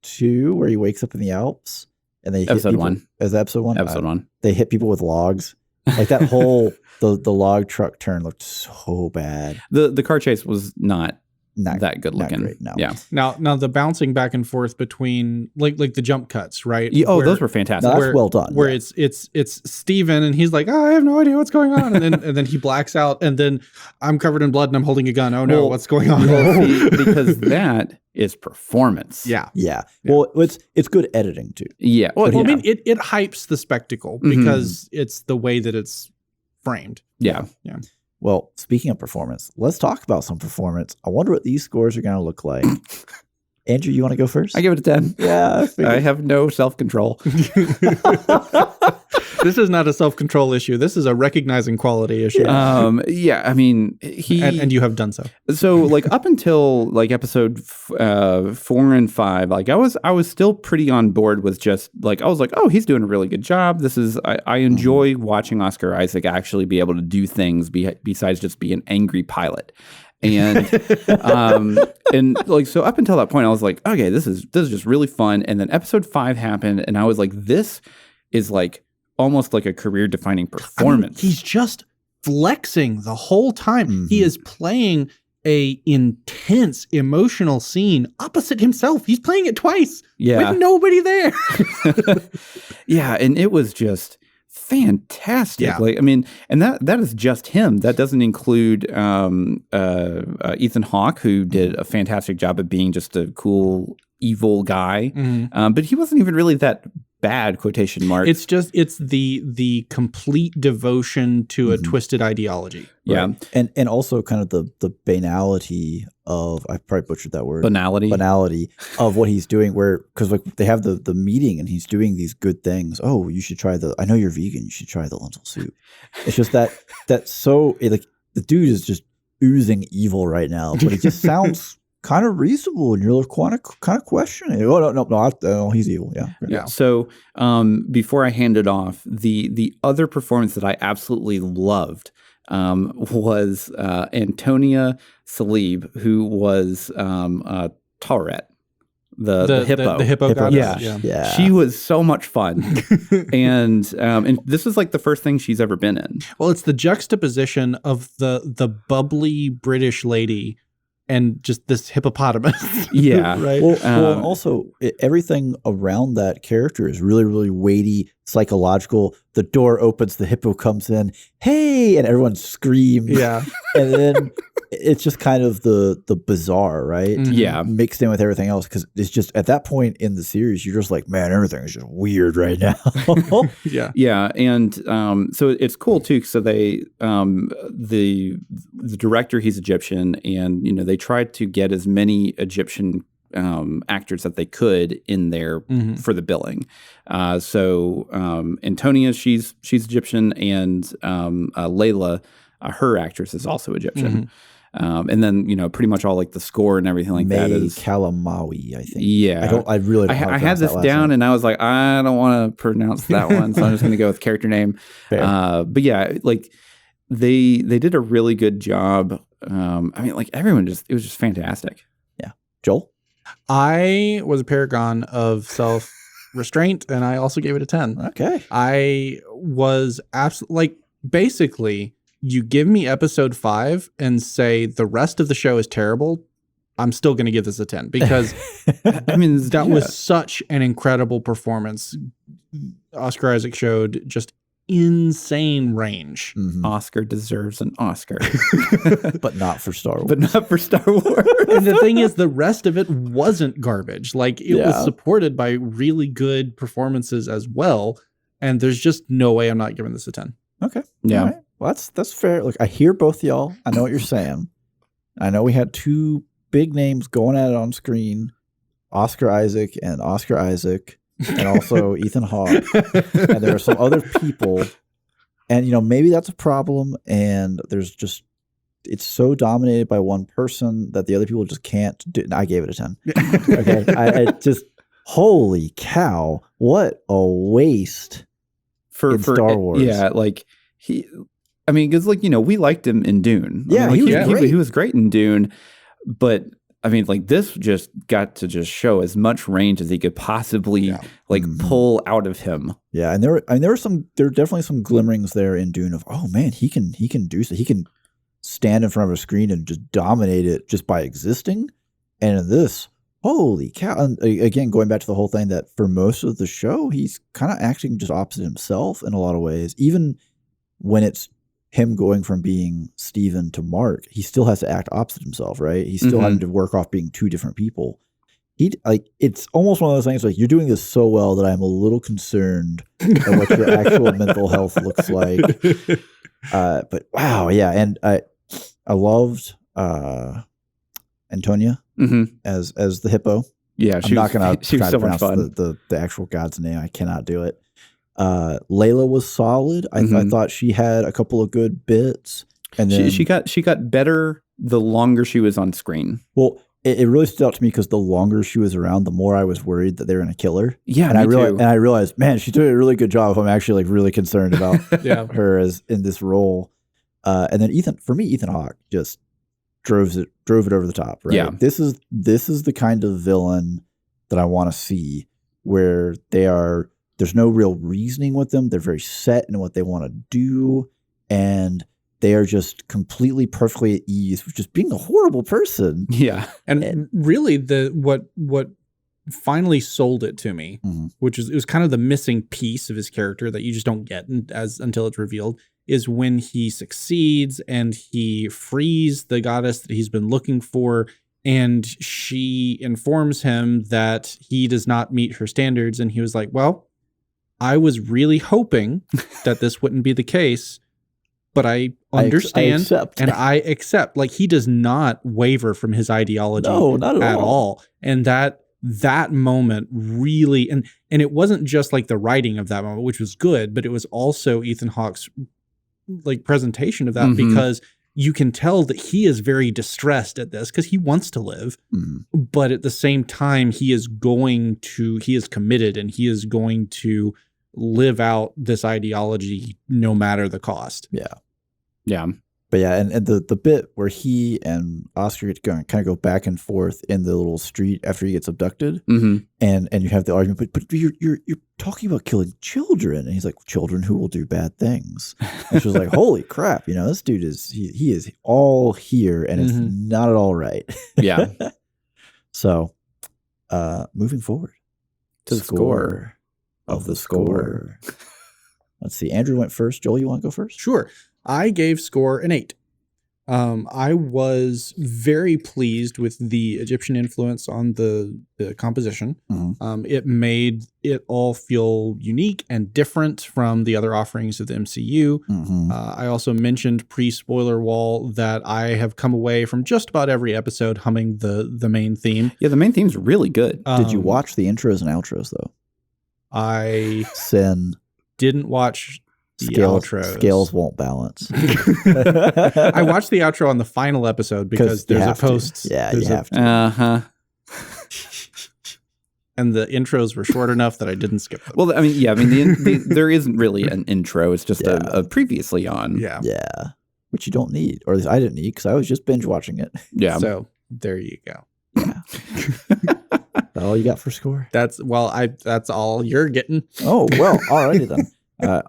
[SPEAKER 1] 2, where he wakes up in the Alps, and they
[SPEAKER 2] episode
[SPEAKER 1] hit people,
[SPEAKER 2] 1.
[SPEAKER 1] Is that episode 1?
[SPEAKER 2] Episode 1.
[SPEAKER 1] They hit people with logs. Like that whole the log truck turn looked so bad.
[SPEAKER 2] The car chase was not that good looking.
[SPEAKER 1] Not great, no.
[SPEAKER 2] Yeah.
[SPEAKER 3] Now the bouncing back and forth between like the jump cuts, right?
[SPEAKER 2] Those were fantastic.
[SPEAKER 1] No, that's well done.
[SPEAKER 3] Where it's Steven and he's like, oh, I have no idea what's going on, and then he blacks out, and then I'm covered in blood and I'm holding a gun. Oh no, what's going on?
[SPEAKER 2] Because that is performance.
[SPEAKER 3] Yeah.
[SPEAKER 1] Well, it's good editing too.
[SPEAKER 2] Yeah.
[SPEAKER 3] Well, I mean, it hypes the spectacle because it's the way that it's framed.
[SPEAKER 2] Yeah.
[SPEAKER 1] Well, speaking of performance, let's talk about some performance. I wonder what these scores are going to look like. Andrew, you want to go first?
[SPEAKER 2] I give it a 10.
[SPEAKER 1] Yeah.
[SPEAKER 2] I have no self-control.
[SPEAKER 3] This is not a self-control issue. This is a recognizing quality issue.
[SPEAKER 2] Yeah, I mean,
[SPEAKER 3] and you have done so.
[SPEAKER 2] So, like, up until like episode 4 and 5, like I was still pretty on board with just like I was like, oh, he's doing a really good job. I enjoy watching Oscar Isaac actually be able to do things besides just be an angry pilot. And and like so up until that point, I was like, okay, this is just really fun. And then episode 5 happened, and I was like, this is like almost like a career-defining performance.
[SPEAKER 3] I mean, he's just flexing the whole time. He is playing a intense emotional scene opposite himself. He's playing it twice with nobody there.
[SPEAKER 2] Yeah, and it was just fantastic.
[SPEAKER 3] Yeah.
[SPEAKER 2] Like, I mean, and that is just him. That doesn't include Ethan Hawke, who did a fantastic job of being just a cool evil guy. But he wasn't even really that bad, quotation marks.
[SPEAKER 3] It's the complete devotion to a twisted ideology.
[SPEAKER 2] Yeah.
[SPEAKER 1] Right? And also kind of the banality of, I probably butchered that word.
[SPEAKER 2] Banality
[SPEAKER 1] of what he's doing, because like they have the meeting and he's doing these good things. Oh, you should try I know you're vegan, you should try the lentil soup. It's just that's so like the dude is just oozing evil right now, but it just sounds kind of reasonable, and you're kind of questioning. Oh no, he's evil. Yeah.
[SPEAKER 2] So before I hand it off, the other performance that I absolutely loved was Antonia Salib, who was Tauret, the hippo.
[SPEAKER 3] The hippo goddess.
[SPEAKER 1] Yeah.
[SPEAKER 2] She was so much fun. and this is like the first thing she's ever been in.
[SPEAKER 3] Well, it's the juxtaposition of the bubbly British lady and just this hippopotamus.
[SPEAKER 2] Yeah.
[SPEAKER 3] Right.
[SPEAKER 1] Well, also everything around that character is really, really weighty, psychological. The door opens, the hippo comes in, hey, and everyone screams.
[SPEAKER 3] Yeah.
[SPEAKER 1] And then it's just kind of the bizarre, right?
[SPEAKER 3] Mhm.
[SPEAKER 2] Yeah.
[SPEAKER 1] Mixed in with everything else, because it's just at that point in the series, you're just like, man, everything is just weird right now.
[SPEAKER 3] Yeah.
[SPEAKER 2] Yeah, and so it's cool too. So they, the director, he's Egyptian, and they tried to get as many Egyptian actors that they could in there for the billing. So Antonia, she's Egyptian, and Layla, her actress, is also Egyptian. And then pretty much all like the score and everything like that is
[SPEAKER 1] Kalamawi, I think.
[SPEAKER 2] Yeah,
[SPEAKER 1] I really don't
[SPEAKER 2] I had this down, and I was like, I don't want to pronounce that one, so I'm just going to go with character name. But yeah, like they did a really good job. I mean, like everyone it was just fantastic.
[SPEAKER 1] Yeah, Joel.
[SPEAKER 3] I was a paragon of self-restraint, and I also gave it a 10.
[SPEAKER 1] Okay.
[SPEAKER 3] I was absolutely, like, basically, you give me episode 5 and say the rest of the show is terrible, I'm still going to give this a 10, because
[SPEAKER 2] I mean,
[SPEAKER 3] that was such an incredible performance. Oscar Isaac showed just insane range.
[SPEAKER 2] Oscar deserves an Oscar.
[SPEAKER 1] But not for Star Wars.
[SPEAKER 2] But not for Star Wars.
[SPEAKER 3] And the thing is, the rest of it wasn't garbage. Like, it was supported by really good performances as well. And there's just no way I'm not giving this a 10.
[SPEAKER 1] Okay.
[SPEAKER 2] Yeah.
[SPEAKER 1] All right. Well, that's fair. Look, I hear both y'all. I know what you're saying. I know we had two big names going at it on screen, Oscar Isaac, and also Ethan Hawke. And there are some other people. And, maybe that's a problem. And there's just, it's so dominated by one person that the other people just can't do. I gave it a 10. Okay. I just, holy cow, what a waste
[SPEAKER 2] for
[SPEAKER 1] Star Wars.
[SPEAKER 2] Yeah. Like because we liked him in Dune.
[SPEAKER 1] Yeah.
[SPEAKER 2] I mean,
[SPEAKER 1] he was great.
[SPEAKER 2] He was great in Dune, but I mean, like this just got to just show as much range as he could possibly pull out of him.
[SPEAKER 1] Yeah, and there were definitely some glimmerings there in Dune of, oh man, he can do so. He can stand in front of a screen and just dominate it just by existing. And in this, holy cow! And again, going back to the whole thing that for most of the show, he's kind of acting just opposite himself in a lot of ways. Even when it's him going from being Steven to Mark, he still has to act opposite himself, right? He's still having to work off being two different people. It's almost one of those things like, you're doing this so well that I'm a little concerned at what your actual mental health looks like. But wow, yeah, and I loved Antonia as the hippo.
[SPEAKER 2] Yeah,
[SPEAKER 1] I'm not going to
[SPEAKER 2] she was
[SPEAKER 1] try
[SPEAKER 2] so
[SPEAKER 1] to
[SPEAKER 2] much
[SPEAKER 1] pronounce
[SPEAKER 2] fun.
[SPEAKER 1] the actual god's name. I cannot do it. Layla was solid. I thought she had a couple of good bits, and then
[SPEAKER 2] she got better the longer she was on screen.
[SPEAKER 1] Well, it really stood out to me because the longer she was around, the more I was worried that they were going to kill her.
[SPEAKER 2] Yeah,
[SPEAKER 1] and I realized, man, she did a really good job. I'm actually like really concerned about her as in this role. And then Ethan Hawke just drove it over the top. Right?
[SPEAKER 2] Yeah,
[SPEAKER 1] this is the kind of villain that I want to see, where there's no real reasoning with them. They're very set in what they want to do, and they are just completely perfectly at ease with just being a horrible person.
[SPEAKER 3] Yeah. And really what finally sold it to me, which is, it was kind of the missing piece of his character that you just don't get until it's revealed, is when he succeeds and he frees the goddess that he's been looking for, and she informs him that he does not meet her standards. And he was like, well, I was really hoping that this wouldn't be the case, but I understand and I accept. Like, he does not waver from his ideology
[SPEAKER 1] not at
[SPEAKER 3] all. And that moment really, and it wasn't just like the writing of that moment, which was good, but it was also Ethan Hawke's like presentation of that, because you can tell that he is very distressed at this because he wants to live, but at the same time, he is committed, and he is going to live out this ideology no matter the cost.
[SPEAKER 2] Yeah.
[SPEAKER 1] But yeah, and the bit where he and Oscar get to kind of go back and forth in the little street after he gets abducted, and you have the argument, but you're talking about killing children, and he's like, children who will do bad things. And she was like, holy crap, this dude he is all here, and it's not at all right.
[SPEAKER 2] Yeah.
[SPEAKER 1] So, moving forward
[SPEAKER 2] to the score.
[SPEAKER 1] of the score. Let's see. Andrew went first. Joel, you want to go first?
[SPEAKER 3] Sure. I gave Score an 8. I was very pleased with the Egyptian influence on the composition.
[SPEAKER 1] Mm-hmm.
[SPEAKER 3] It made it all feel unique and different from the other offerings of the MCU.
[SPEAKER 1] Mm-hmm.
[SPEAKER 3] I also mentioned pre-spoiler wall that I have come away from just about every episode humming the main theme.
[SPEAKER 2] Yeah, the main theme's really good.
[SPEAKER 1] Did you watch the intros and outros, though?
[SPEAKER 3] I
[SPEAKER 1] Sin.
[SPEAKER 3] didn't watch the outros.
[SPEAKER 1] Scales won't balance.
[SPEAKER 3] I watched the outro on the final episode because there's a post.
[SPEAKER 1] Yeah, you have to.
[SPEAKER 2] Uh-huh.
[SPEAKER 3] And the intros were short enough that I didn't skip them.
[SPEAKER 2] Well, I mean, there isn't really an intro. It's just a previously on.
[SPEAKER 3] Yeah.
[SPEAKER 1] Yeah. Which you don't need. Or at least I didn't need because I was just binge watching it.
[SPEAKER 2] Yeah.
[SPEAKER 3] So there you go.
[SPEAKER 1] Yeah. That all you got for Score?
[SPEAKER 3] That's all you're getting.
[SPEAKER 1] Oh, well, alrighty then.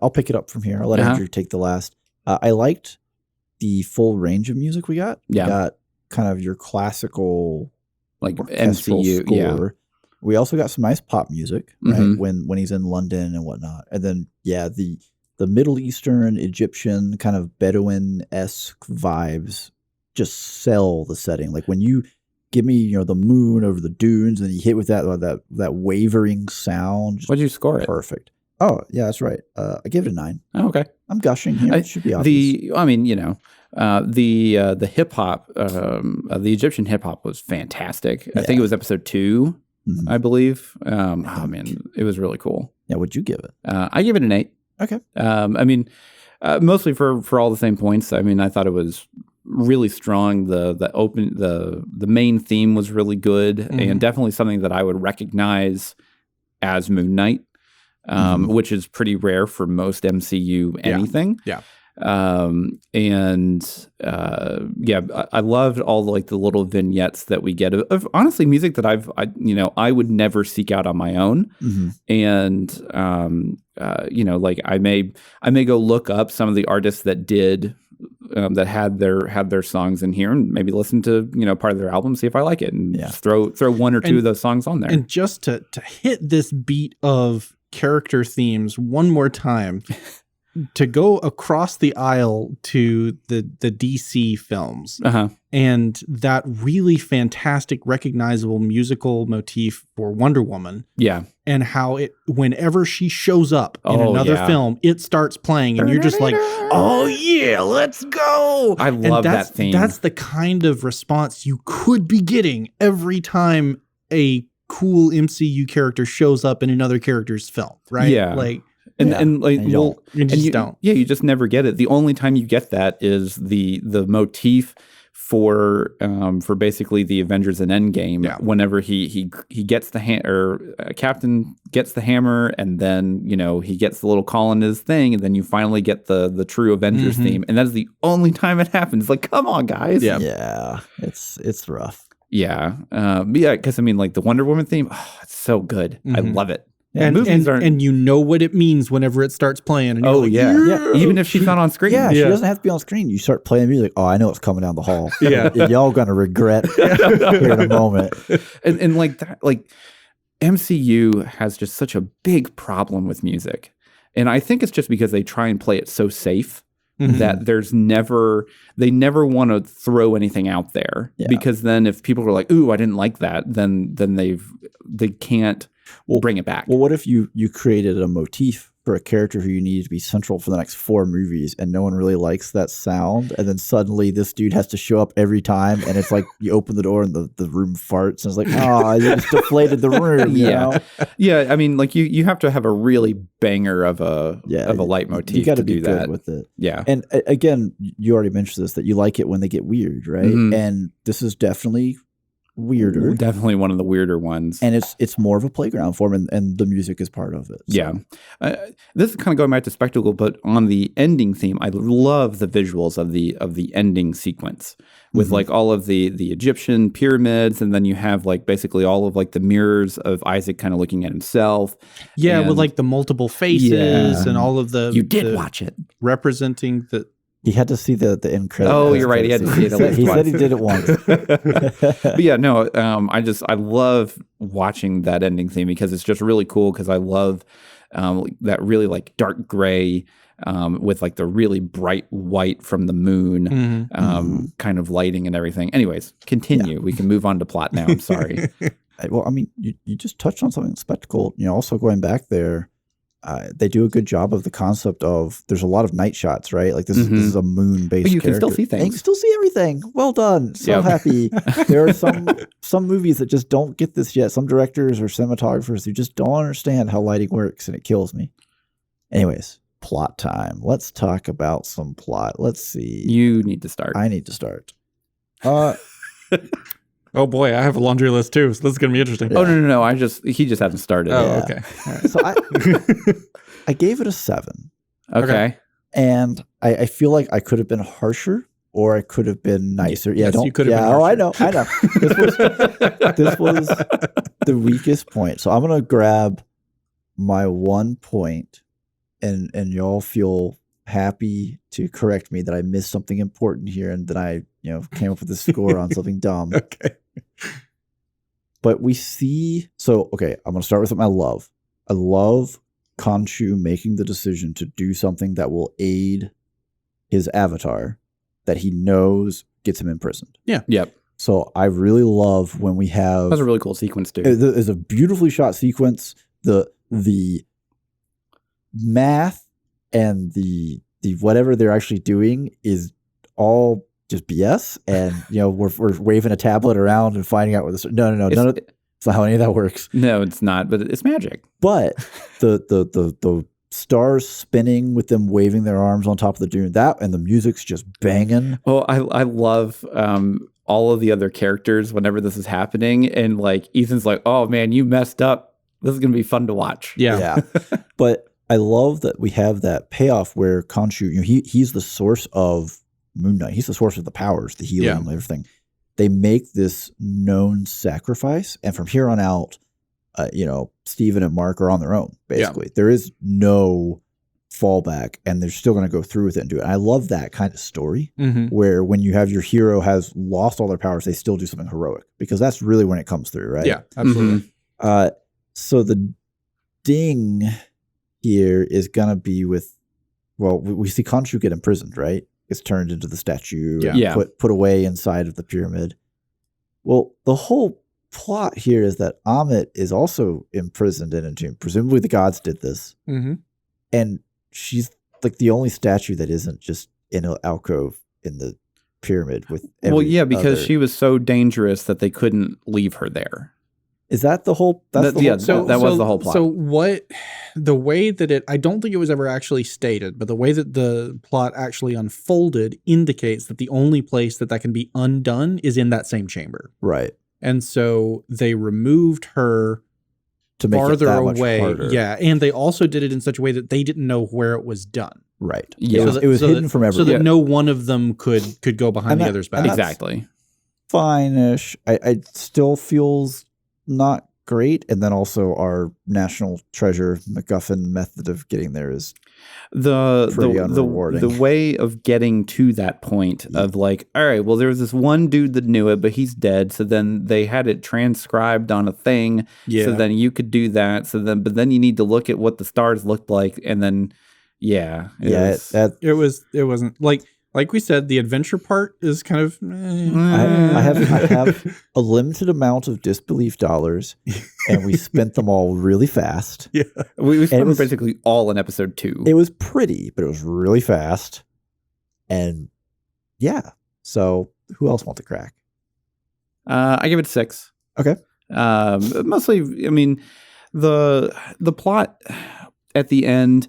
[SPEAKER 1] I'll pick it up from here. I'll let Andrew take the last. I liked the full range of music we got.
[SPEAKER 2] Yeah.
[SPEAKER 1] We got kind of your classical
[SPEAKER 2] like
[SPEAKER 1] orchestral
[SPEAKER 2] MCU
[SPEAKER 1] score.
[SPEAKER 2] Yeah.
[SPEAKER 1] We also got some nice pop music, right?
[SPEAKER 2] Mhm.
[SPEAKER 1] When he's in London and whatnot. And then the Middle Eastern, Egyptian kind of Bedouin-esque vibes just sell the setting. Like when you give me, the moon over the dunes and you hit with that wavering sound.
[SPEAKER 2] What'd you score it?
[SPEAKER 1] Perfect. Oh, yeah, that's right. I gave it a 9.
[SPEAKER 2] Oh, okay.
[SPEAKER 1] I'm gushing here. It should be obvious.
[SPEAKER 2] The hip hop, the Egyptian hip hop was fantastic. I think it was episode 2, I believe. Oh man, it was really cool.
[SPEAKER 1] Yeah, what'd you give it?
[SPEAKER 2] I gave it an 8.
[SPEAKER 1] Okay.
[SPEAKER 2] Mostly for all the same points. I mean, I thought it was really strong. The main theme was really good, and definitely something that I would recognize as Moon Knight. Which is pretty rare for most MCU anything.
[SPEAKER 3] Yeah.
[SPEAKER 2] I loved all the little vignettes that we get of honestly music that I would never seek out on my own. And I may go look up some of the artists that did that had their songs in here and maybe listen to part of their album, see if I like it, and just throw one or two of those songs on there.
[SPEAKER 3] And just to hit this beat of character themes one more time, to go across the aisle to the DC films and that really fantastic recognizable musical motif for Wonder Woman.
[SPEAKER 2] Yeah.
[SPEAKER 3] And how whenever she shows up in another film, it starts playing and you're just like, oh yeah, let's go.
[SPEAKER 2] I love that theme.
[SPEAKER 3] That's the kind of response you could be getting every time a cool MCU character shows up in another character's film, right?
[SPEAKER 2] Yeah. You just never get it. The only time you get that is the motif for basically the Avengers and Endgame. Yeah. Whenever he gets the Captain gets the hammer, and then he gets the little call in his thing, and then you finally get the true Avengers theme, and that is the only time it happens. Like, come on, guys.
[SPEAKER 1] Yeah, it's rough.
[SPEAKER 2] Yeah, because the Wonder Woman theme, it's so good. I love it.
[SPEAKER 3] Yeah, and you know what it means whenever it starts playing. And
[SPEAKER 2] yeah. Even if she's not on screen.
[SPEAKER 1] Yeah, she doesn't have to be on screen. You start playing music. Oh, I know it's coming down the hall.
[SPEAKER 3] Yeah,
[SPEAKER 1] y'all gonna regret here in a moment.
[SPEAKER 2] And like that, MCU has just such a big problem with music, and I think it's just because they try and play it so safe. That they never want to throw anything out there, because then if people are like, "Ooh, I didn't like that," then they can't bring it back.
[SPEAKER 1] Well, what if you created a motif for a character who you needed to be central for the next 4 movies, and no one really likes that sound, and then suddenly this dude has to show up every time, and it's like you open the door and the room farts, and it's like, oh, you just deflated the room. You know?
[SPEAKER 2] Yeah. I mean, you have to have a really banger of a leitmotif.
[SPEAKER 1] You got to
[SPEAKER 2] do
[SPEAKER 1] be
[SPEAKER 2] that
[SPEAKER 1] good with it.
[SPEAKER 2] Yeah.
[SPEAKER 1] And again, you already mentioned this, that you like it when they get weird, right? And this is definitely weirder.
[SPEAKER 2] Definitely one of the weirder ones.
[SPEAKER 1] And it's more of a playground for him, and the music is part of it. So.
[SPEAKER 2] Yeah. This is kind of going back to spectacle, but on the ending theme, I love the visuals of the ending sequence with all of the Egyptian pyramids, and then you have basically all of the mirrors of Isaac kind of looking at himself.
[SPEAKER 3] Yeah, with the multiple faces and all of the
[SPEAKER 2] watch it.
[SPEAKER 3] Representing
[SPEAKER 1] He had to see the end credit.
[SPEAKER 2] Oh, you're right. He had to see it at least
[SPEAKER 1] He
[SPEAKER 2] once.
[SPEAKER 1] said he did it once.
[SPEAKER 2] But yeah, no, I love watching that ending theme because it's just really cool because I love that really like dark gray with like the really bright white from the moon kind of lighting and everything. Anyways, continue. We can move on to plot now. I'm sorry.
[SPEAKER 1] Well, I mean, you just touched on something spectacle. Also going back there, they do a good job of the concept of there's a lot of night shots, right? Like this is a moon-based
[SPEAKER 2] But you
[SPEAKER 1] character.
[SPEAKER 2] can still see things.
[SPEAKER 1] And you can still see everything. Well done. So happy. There are some movies that just don't get this yet. Some directors or cinematographers who just don't understand how lighting works, and it kills me. Anyways, plot time. Let's talk about some plot. Let's see.
[SPEAKER 2] You need to start.
[SPEAKER 1] I need to start.
[SPEAKER 3] Oh boy, I have a laundry list too, so this is gonna be interesting.
[SPEAKER 2] Oh no! He just hasn't started.
[SPEAKER 3] Oh,
[SPEAKER 1] Yeah.
[SPEAKER 3] okay. All right.
[SPEAKER 1] So I gave it a 7.
[SPEAKER 2] Okay.
[SPEAKER 1] And I feel like I could have been harsher or I could have been nicer.
[SPEAKER 3] Yes, you could have been
[SPEAKER 1] Oh, I
[SPEAKER 3] harsher.
[SPEAKER 1] know. This was the weakest point. So I'm going to grab my 1 point and y'all feel happy to correct me that I missed something important here and that I, came up with a score on something dumb.
[SPEAKER 3] Okay.
[SPEAKER 1] But we see, okay, I'm going to start with something I love. I love Khonshu making the decision to do something that will aid his avatar that he knows gets him imprisoned.
[SPEAKER 3] Yeah.
[SPEAKER 2] Yep.
[SPEAKER 1] So I really love when we have...
[SPEAKER 2] That was a really cool sequence too.
[SPEAKER 1] It's a beautifully shot sequence. The math and the whatever they're actually doing is all just BS. And, we're waving a tablet around and finding out where this... No. It's not how any of that works.
[SPEAKER 2] No, it's not, but it's magic.
[SPEAKER 1] But the stars spinning with them waving their arms on top of the dune, that and the music's just banging.
[SPEAKER 2] Oh, I love all of the other characters whenever this is happening, and like Ethan's like, "Oh man, you messed up. This is gonna be fun to watch."
[SPEAKER 3] Yeah.
[SPEAKER 1] But I love that we have that payoff where Khonshu, he's the source of Moon Knight. He's the source of the powers, the healing, and everything. They make this known sacrifice, and from here on out, Steven and Mark are on their own, basically. Yeah. There is no fallback, and they're still going to go through with it and do it. And I love that kind of story, where when you have your hero has lost all their powers, they still do something heroic, because that's really when it comes through, right?
[SPEAKER 3] Yeah, absolutely.
[SPEAKER 1] So the ding here is going to be with, we see Khonshu get imprisoned, right? Gets turned into the statue and put away inside of the pyramid. Well, the whole plot here is that Amit is also imprisoned in a tomb. Presumably the gods did this. And she's like the only statue that isn't just in an alcove in the pyramid with
[SPEAKER 2] because she was so dangerous that they couldn't leave her there.
[SPEAKER 1] Is that the whole...
[SPEAKER 2] that was the whole plot.
[SPEAKER 3] So the way that I don't think it was ever actually stated, but the way that the plot actually unfolded indicates that the only place that can be undone is in that same chamber.
[SPEAKER 1] Right.
[SPEAKER 3] And so they removed her
[SPEAKER 1] to make
[SPEAKER 3] farther
[SPEAKER 1] it that
[SPEAKER 3] away.
[SPEAKER 1] much harder.
[SPEAKER 3] Yeah. And they also did it in such a way that they didn't know where it was done.
[SPEAKER 1] Right.
[SPEAKER 2] Yeah.
[SPEAKER 1] It was hidden from everyone.
[SPEAKER 3] So that no one of them could go behind the other's back.
[SPEAKER 2] Exactly.
[SPEAKER 1] Fine-ish. I still feels not great, and then also our national treasure MacGuffin method of getting there is pretty unrewarding.
[SPEAKER 2] The way of getting to that point of like, all right, well, there was this one dude that knew it, but he's dead. So then they had it transcribed on a thing.
[SPEAKER 3] Yeah.
[SPEAKER 2] So then you could do that. But then you need to look at what the stars looked like, and then
[SPEAKER 3] it wasn't like we said, the adventure part is kind of...
[SPEAKER 1] I have a limited amount of disbelief dollars, and we spent them all really fast.
[SPEAKER 3] Yeah.
[SPEAKER 2] We spent them basically all in episode 2.
[SPEAKER 1] It was pretty, but it was really fast. And yeah. So who else wants to crack?
[SPEAKER 2] I give it a 6.
[SPEAKER 1] Okay.
[SPEAKER 2] Mostly, I mean, the plot at the end...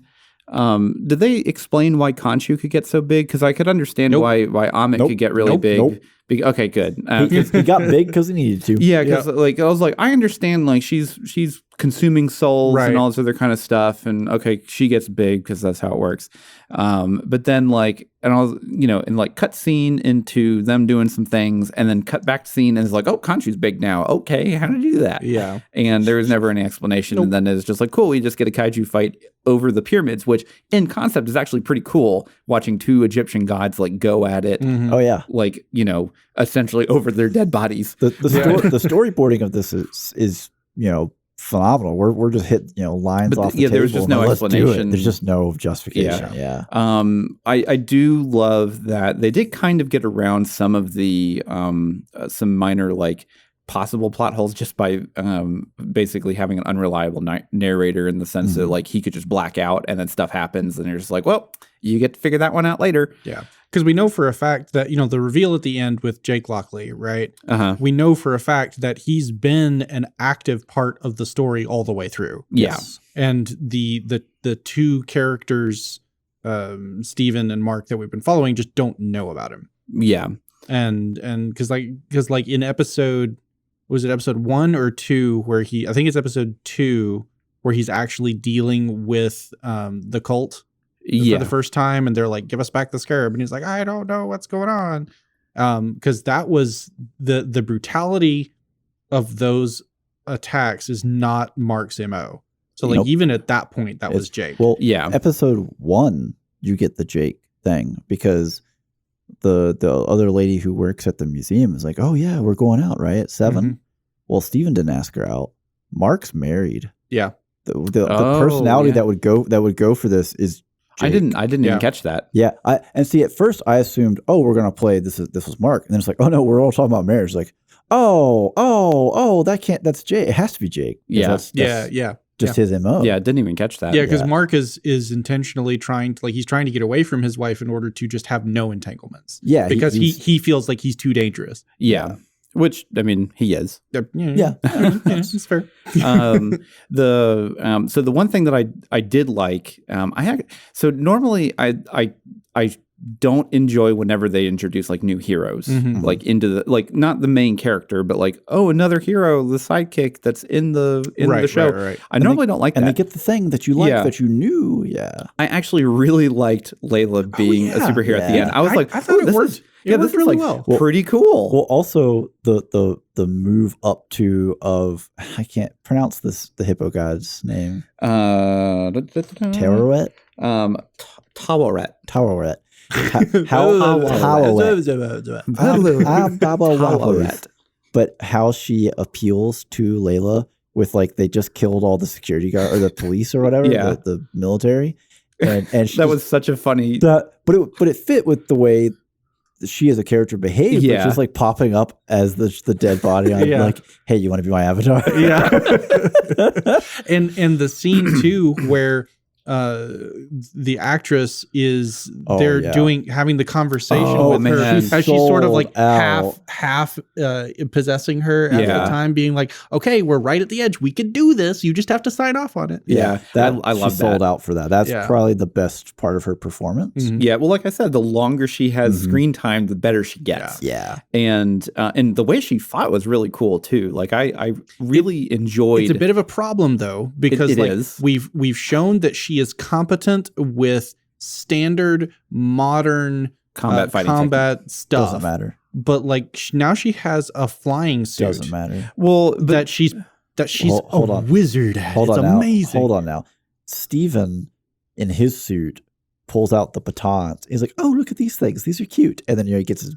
[SPEAKER 2] did they explain why Khonshu could get so big? Because I could understand why Amit could get really big. Okay, good.
[SPEAKER 1] He got big because he needed to.
[SPEAKER 2] Yeah, because like I was like, I understand like she's consuming souls
[SPEAKER 3] Right.
[SPEAKER 2] and all this other kind of stuff, and okay, she gets big because that's how it works. But then like, and I was and like cut scene into them doing some things, and then cut back to scene and it's like, oh, Khonshu's big now. Okay, how did you do that?
[SPEAKER 3] Yeah.
[SPEAKER 2] And there was never any explanation, and then it's just like, cool, we just get a kaiju fight over the pyramids, which in concept is actually pretty cool. Watching two Egyptian gods like go at it,
[SPEAKER 1] Oh yeah.
[SPEAKER 2] like essentially over their dead bodies.
[SPEAKER 1] The storyboarding of this is phenomenal. We're just hit lines off the table.
[SPEAKER 2] there was just no
[SPEAKER 1] and let's do it.
[SPEAKER 2] explanation.
[SPEAKER 1] There's just no justification. Yeah.
[SPEAKER 2] I do love that they did kind of get around some of the some minor like possible plot holes just by basically having an unreliable narrator in the sense that like he could just black out and then stuff happens and you're just like, well, you get to figure that one out later.
[SPEAKER 3] Yeah. Because we know for a fact that, the reveal at the end with Jake Lockley, right? We know for a fact that he's been an active part of the story all the way through.
[SPEAKER 2] Yeah.
[SPEAKER 3] And the two characters, Steven and Mark, that we've been following just don't know about him.
[SPEAKER 2] Yeah.
[SPEAKER 3] And because like in episode, was it episode 1 or 2 where I think it's episode 2 where he's actually dealing with the cult for the first time, and they're like, give us back the scarab, and he's like, I don't know what's going on, because that was the brutality of those attacks is not Mark's MO. So like even at that point that was Jake.
[SPEAKER 1] Well, episode 1 you get the Jake thing because the other lady who works at the museum is like, oh yeah, we're going out right at 7. Well, Steven didn't ask her out. Mark's married.
[SPEAKER 3] Yeah.
[SPEAKER 1] The personality that would go for this is Jake.
[SPEAKER 2] I didn't even catch that.
[SPEAKER 1] Yeah. And see, at first I assumed, oh, we're gonna play this was Mark. And then it's like, oh no, we're all talking about marriage. Like, that's Jake. It has to be Jake.
[SPEAKER 2] Yeah.
[SPEAKER 1] That's just his MO.
[SPEAKER 2] Yeah, I didn't even catch that.
[SPEAKER 3] Yeah, because Mark is intentionally trying to he's trying to get away from his wife in order to just have no entanglements.
[SPEAKER 1] Yeah.
[SPEAKER 3] Because he feels like he's too dangerous.
[SPEAKER 2] Yeah. Which, I mean, he is.
[SPEAKER 1] Yeah.
[SPEAKER 3] It's fair.
[SPEAKER 2] So the one thing that I did like, so normally I don't enjoy whenever they introduce like new heroes, like into the, like not the main character, but like, oh, another hero, the sidekick that's in the show.
[SPEAKER 3] Right.
[SPEAKER 2] I normally don't like that.
[SPEAKER 1] And they get the thing that you like that you knew. Yeah.
[SPEAKER 2] I actually really liked Layla being a superhero at the end. I was like,
[SPEAKER 3] I thought it worked.
[SPEAKER 2] This
[SPEAKER 3] worked really
[SPEAKER 2] is like
[SPEAKER 3] well.
[SPEAKER 2] pretty cool.
[SPEAKER 1] Well, also the move up to of I can't pronounce the hippo god's name. Tawaret.
[SPEAKER 2] Tawaret.
[SPEAKER 1] But how she appeals to Layla with like they just killed all the security guard or the police or whatever, the military, and
[SPEAKER 2] that was such a funny.
[SPEAKER 1] But it fit with the way she as a character behaved, which is like popping up as the dead body on like, hey, you want to be my avatar?
[SPEAKER 3] Yeah. and the scene too where the actress is having the conversation with her as she's sort of like half possessing her at the time, being like, okay, we're right at the edge, we could do this, you just have to sign off on it.
[SPEAKER 2] I love that.
[SPEAKER 1] Sold out for that. That's probably the best part of her performance.
[SPEAKER 2] Yeah, well, like I said, the longer she has screen time, the better she gets. And the way she fought was really cool too. Like I really enjoyed.
[SPEAKER 3] It's a bit of a problem though, because we've shown that she is competent with standard modern
[SPEAKER 2] combat
[SPEAKER 3] stuff.
[SPEAKER 1] Doesn't matter.
[SPEAKER 3] But like now she has a flying suit.
[SPEAKER 1] Doesn't matter.
[SPEAKER 2] Well,
[SPEAKER 3] that she's
[SPEAKER 1] hold on.
[SPEAKER 3] Wizard at. It's amazing.
[SPEAKER 1] Hold on now. Steven in his suit pulls out the batons. He's like, oh, look at these things. These are cute. And then he gets his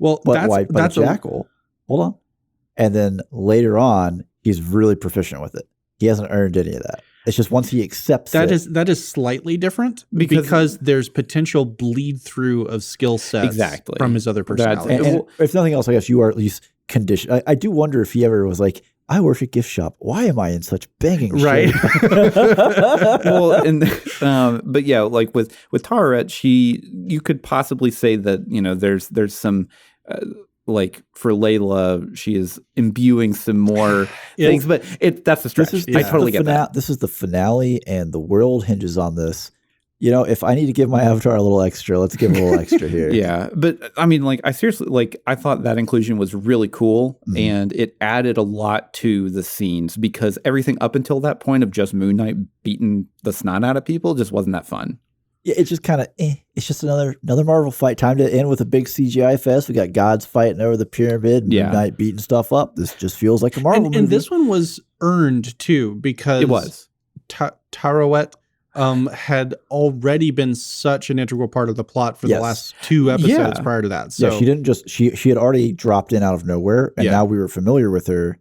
[SPEAKER 1] butt wiped by the jackal. Hold on. And then later on, he's really proficient with it. He hasn't earned any of that. It's just once he accepts
[SPEAKER 3] that is slightly different because there's potential bleed through of skill sets from his other personalities.
[SPEAKER 1] And if nothing else, I guess you are at least conditioned. I do wonder if he ever was like, I work at gift shop. Why am I in such banging shape?
[SPEAKER 2] Well, but yeah, like with Tawaret, you could possibly say that there's some. Like for Layla, she is imbuing some more things, but that's a stretch. I totally get that.
[SPEAKER 1] This is the finale, and the world hinges on this. You know, if I need to give my avatar a little extra, let's give a little extra here.
[SPEAKER 2] Yeah, but I mean, like, I seriously, like, I thought that inclusion was really cool, and it added a lot to the scenes because everything up until that point of just Moon Knight beating the snot out of people just wasn't that fun.
[SPEAKER 1] Yeah, it's just kind of, it's just another Marvel fight. Time to end with a big CGI fest. We got gods fighting over the pyramid, Moon Knight beating stuff up. This just feels like a Marvel movie.
[SPEAKER 3] And this one was earned too because
[SPEAKER 2] it was.
[SPEAKER 3] Tarawet had already been such an integral part of the plot for the last 2 episodes prior to that. So
[SPEAKER 1] she didn't just she had already dropped in out of nowhere, and now we were familiar with her.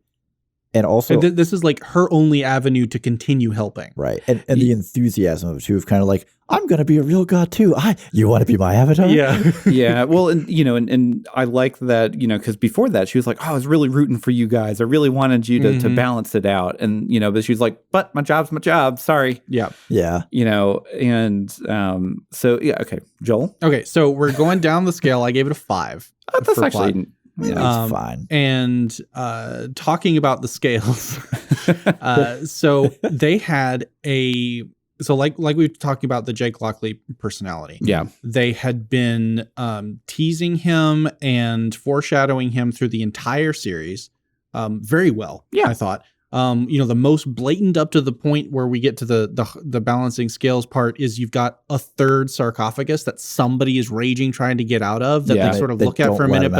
[SPEAKER 1] And also,
[SPEAKER 3] this is like her only avenue to continue helping,
[SPEAKER 1] right? And the enthusiasm of it too, of kind of like, I'm going to be a real god too. You want to be my avatar?
[SPEAKER 3] Yeah,
[SPEAKER 2] yeah. Well, and you know, and I like that, you know, because before that she was like, oh, I was really rooting for you guys. I really wanted you to balance it out, and you know, but she's like, but my job's my job. Sorry.
[SPEAKER 3] Yeah.
[SPEAKER 2] You know, and so yeah, okay, Joel.
[SPEAKER 3] Okay, so we're going down the scale. I gave it a 5.
[SPEAKER 2] Oh, that's actually.
[SPEAKER 3] Plot.
[SPEAKER 1] Yeah, it's fine.
[SPEAKER 3] And talking about the scales, so they had like we were talking about the Jake Lockley personality.
[SPEAKER 2] Yeah,
[SPEAKER 3] they had been teasing him and foreshadowing him through the entire series, very well.
[SPEAKER 2] Yeah,
[SPEAKER 3] I thought. You know, the most blatant up to the point where we get to the balancing scales part is you've got a third sarcophagus that somebody is raging trying to get out of that they sort of look at for a minute,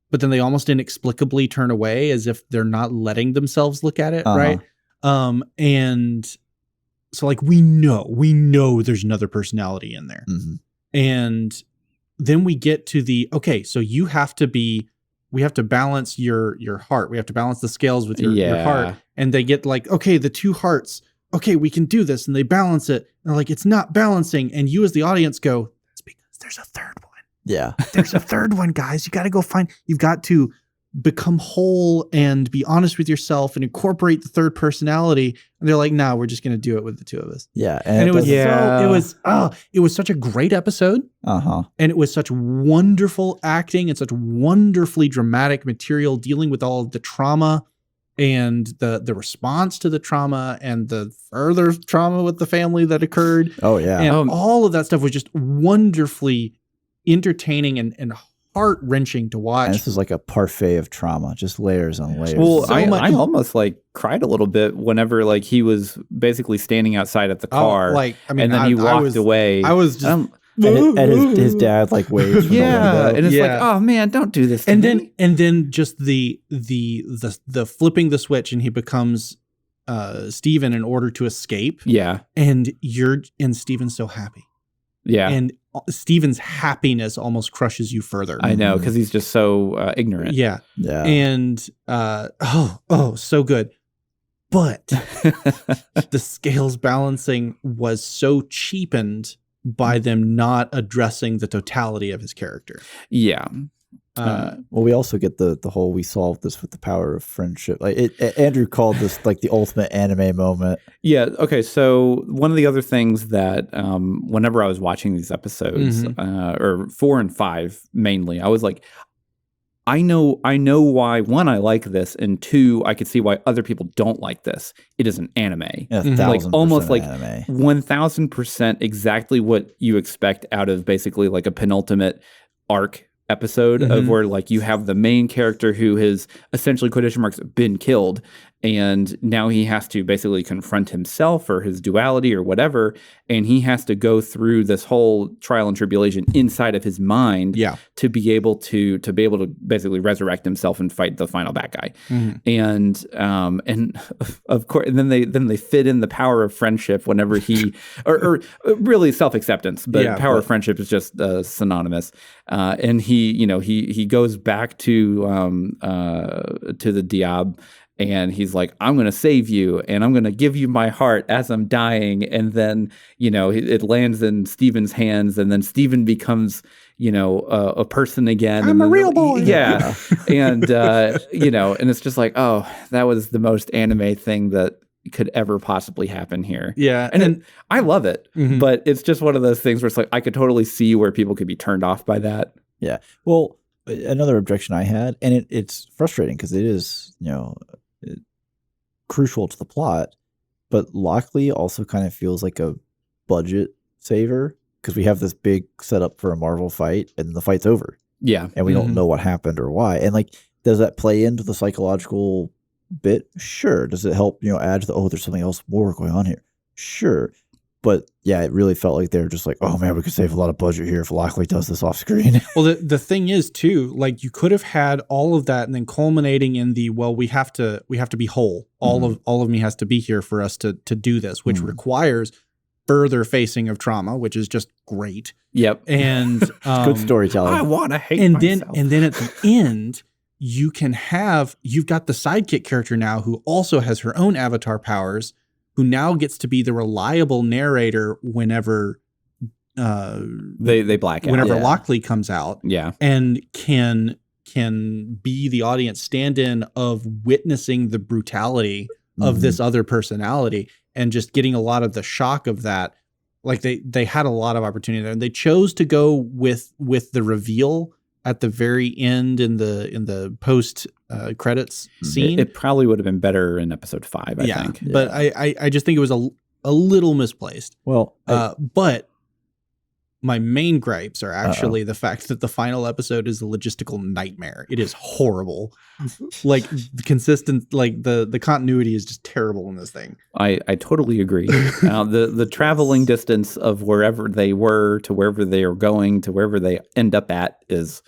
[SPEAKER 3] but then they almost inexplicably turn away as if they're not letting themselves look at it, right? And so like we know there's another personality in there. And then we get to so we have to balance your heart. We have to balance the scales with your heart. And they get like, okay, the 2 hearts, okay, we can do this. And they balance it. And they're like, it's not balancing. And you as the audience go, it's because there's a third one.
[SPEAKER 1] Yeah.
[SPEAKER 3] There's a third one, guys. You got to go you've got to become whole and be honest with yourself and incorporate the third personality. And they're like, no, we're just going to do it with the 2 of us.
[SPEAKER 1] Yeah.
[SPEAKER 3] And it was such a great episode. And it was such wonderful acting and such wonderfully dramatic material dealing with all of the trauma and the response to the trauma and the further trauma with the family that occurred.
[SPEAKER 1] Oh yeah.
[SPEAKER 3] And all of that stuff was just wonderfully entertaining and heart-wrenching to watch.
[SPEAKER 1] And this is like a parfait of trauma, just layers on layers.
[SPEAKER 2] Well, I almost like cried a little bit whenever like he was basically standing outside at the car, and then he walked away.
[SPEAKER 3] I was just,
[SPEAKER 1] and his dad like waves. From the window.
[SPEAKER 2] And it's like, oh man, don't do this.
[SPEAKER 3] And then just the flipping the switch, and he becomes Steven in order to escape.
[SPEAKER 2] Yeah,
[SPEAKER 3] and Steven's so happy.
[SPEAKER 2] Yeah,
[SPEAKER 3] and Steven's happiness almost crushes you further.
[SPEAKER 2] I know, because he's just so ignorant.
[SPEAKER 3] Yeah. And so good. But the scales balancing was so cheapened by them not addressing the totality of his character.
[SPEAKER 2] Yeah.
[SPEAKER 1] Well, we also get the whole we solved this with the power of friendship. Like Andrew called this like the ultimate anime moment.
[SPEAKER 2] Yeah. Okay. So one of the other things that whenever I was watching these episodes, or 4 and 5 mainly, I was like, I know why, 1, I like this, and 2, I could see why other people don't like this. It is an anime.
[SPEAKER 1] Yeah,
[SPEAKER 2] like almost like
[SPEAKER 1] anime.
[SPEAKER 2] 1000% exactly what you expect out of basically like a penultimate arc episode of where like you have the main character who has essentially quotation marks been killed, and now he has to basically confront himself or his duality or whatever, and he has to go through this whole trial and tribulation inside of his mind to be able to basically resurrect himself and fight the final bad guy. And of course, and then they fit in the power of friendship whenever he or really self-acceptance, but power of friendship is just synonymous. And he goes back to the Diab, and he's like, I'm going to save you, and I'm going to give you my heart as I'm dying. And then, it lands in Steven's hands, and then Steven becomes, a person again.
[SPEAKER 3] I'm a real boy.
[SPEAKER 2] Yeah. And, and it's just like, oh, that was the most anime thing that could ever possibly happen here.
[SPEAKER 3] Yeah.
[SPEAKER 2] And I love it, but it's just one of those things where it's like, I could totally see where people could be turned off by that.
[SPEAKER 1] Yeah. Well, another objection I had, and it's frustrating because it is, crucial to the plot, but Lockley also kind of feels like a budget saver because we have this big setup for a Marvel fight and the fight's over.
[SPEAKER 2] Yeah.
[SPEAKER 1] And we don't know what happened or why. And like, does that play into the psychological bit? Sure. Does it help, add to the, there's something else more going on here? Sure. But yeah, it really felt like they're just like, oh man, we could save a lot of budget here if Lockley does this off screen.
[SPEAKER 3] Well, the thing is too, like you could have had all of that and then culminating in the, well, we have to be whole. All of me has to be here for us to do this, which requires further facing of trauma, which is just great.
[SPEAKER 2] Yep.
[SPEAKER 3] And
[SPEAKER 1] good storytelling.
[SPEAKER 2] I want to hate myself.
[SPEAKER 3] Then at the end, you've got the sidekick character now who also has her own avatar powers, who now gets to be the reliable narrator whenever
[SPEAKER 2] they black out.
[SPEAKER 3] Whenever Lockley comes out.
[SPEAKER 2] Yeah.
[SPEAKER 3] And can be the audience stand-in of witnessing the brutality of this other personality and just getting a lot of the shock of that. Like they had a lot of opportunity there. And they chose to go with the reveal at the very end in the post credits scene.
[SPEAKER 2] It probably would have been better in episode 5, I think.
[SPEAKER 3] But I just think it was a little misplaced.
[SPEAKER 1] Well,
[SPEAKER 3] but my main gripes are actually the fact that the final episode is a logistical nightmare. It is horrible. Like the continuity is just terrible in this thing.
[SPEAKER 2] I totally agree. The traveling distance of wherever they were to wherever they are going to wherever they end up at is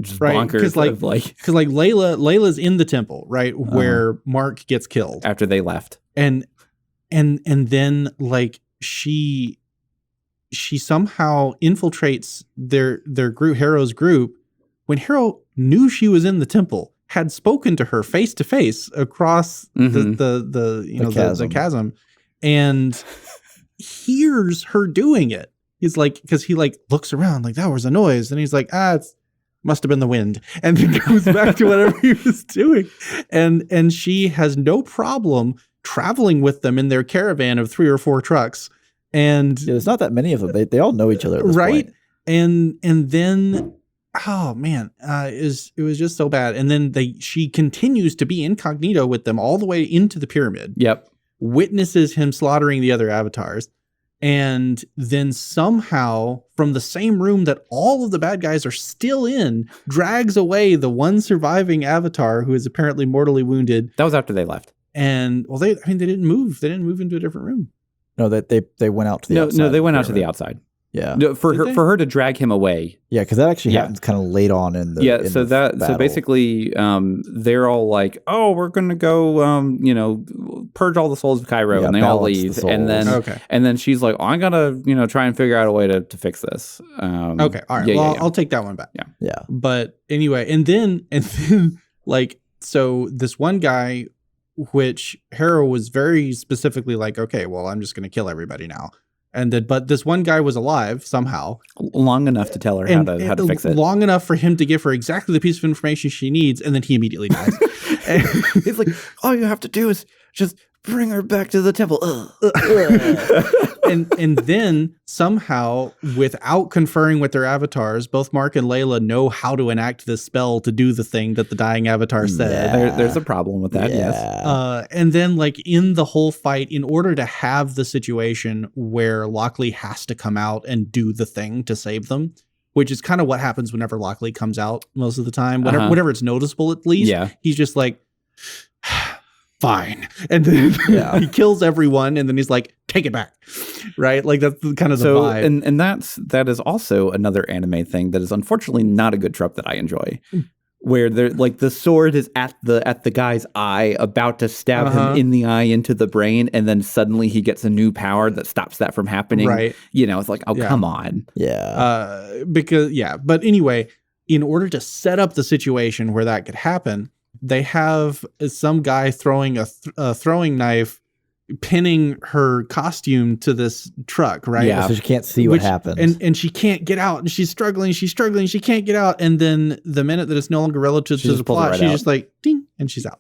[SPEAKER 2] just bonkers.
[SPEAKER 3] Because Layla's in the temple, right, where Mark gets killed
[SPEAKER 2] after they left,
[SPEAKER 3] and then like she somehow infiltrates their group, Harrow's group, when Harrow knew she was in the temple, had spoken to her face to face across the chasm, and hears her doing it. He's like, because he like looks around like that was a noise, and he's like, it must have been the wind, and then goes back to whatever he was doing, and she has no problem traveling with them in their caravan of 3 or 4 trucks. And
[SPEAKER 1] there's not that many of them. They all know each other at this point.
[SPEAKER 3] And then oh man, it was just so bad. And then she continues to be incognito with them all the way into the pyramid.
[SPEAKER 2] Yep.
[SPEAKER 3] Witnesses him slaughtering the other avatars. And then somehow from the same room that all of the bad guys are still in, drags away the one surviving avatar who is apparently mortally wounded.
[SPEAKER 2] That was after they left.
[SPEAKER 3] And well, they didn't move. They didn't move into a different room.
[SPEAKER 1] No, they went out to the outside.
[SPEAKER 2] No, they went out to the outside.
[SPEAKER 1] Yeah.
[SPEAKER 2] No, for her to drag him away.
[SPEAKER 1] Yeah, because that actually happens kind of late on in the
[SPEAKER 2] so basically they're all like, oh, we're gonna go purge all the souls of Cairo, and they all leave. And then she's like, oh, I gotta try and figure out a way to fix this.
[SPEAKER 3] Okay, all right. I'll take that one back.
[SPEAKER 2] Yeah.
[SPEAKER 3] But anyway, and then like, so this one guy, which Harrow was very specifically like, okay, well, I'm just going to kill everybody now. But this one guy was alive somehow.
[SPEAKER 2] Long enough to tell her how to fix it.
[SPEAKER 3] Long enough for him to give her exactly the piece of information she needs, and then he immediately dies.
[SPEAKER 2] He's like, all you have to do is just bring her back to the temple.
[SPEAKER 3] And then somehow, without conferring with their avatars, both Mark and Layla know how to enact this spell to do the thing that the dying avatar said.
[SPEAKER 2] Yeah. There's a problem with that, yes.
[SPEAKER 3] And then, like, in the whole fight, in order to have the situation where Lockley has to come out and do the thing to save them, which is kind of what happens whenever Lockley comes out most of the time, whenever it's noticeable at least, he's just like, fine. And then he kills everyone, and then he's like, take it back. Right? Like, that's kind of the vibe.
[SPEAKER 2] And that is also another anime thing that is unfortunately not a good trope that I enjoy. Where they're like, the sword is at the guy's eye, about to stab him in the eye into the brain, and then suddenly he gets a new power that stops that from happening.
[SPEAKER 3] Right.
[SPEAKER 2] It's like, oh, come on.
[SPEAKER 1] Yeah.
[SPEAKER 3] But anyway, in order to set up the situation where that could happen, they have some guy throwing a throwing knife, pinning her costume to this truck, right?
[SPEAKER 1] Yeah, so she can't see what happens.
[SPEAKER 3] And she can't get out, and she's struggling, she can't get out. And then the minute that it's no longer relative to the plot, she's just like, ding, and she's out.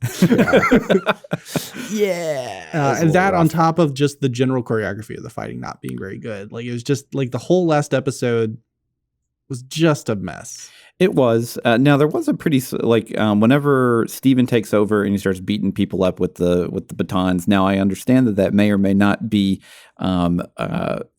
[SPEAKER 3] And that on top of just the general choreography of the fighting not being very good. Like, it was just like the whole last episode was just a mess.
[SPEAKER 2] It was. Now there was a pretty whenever Steven takes over and he starts beating people up with the batons. Now I understand that may or may not be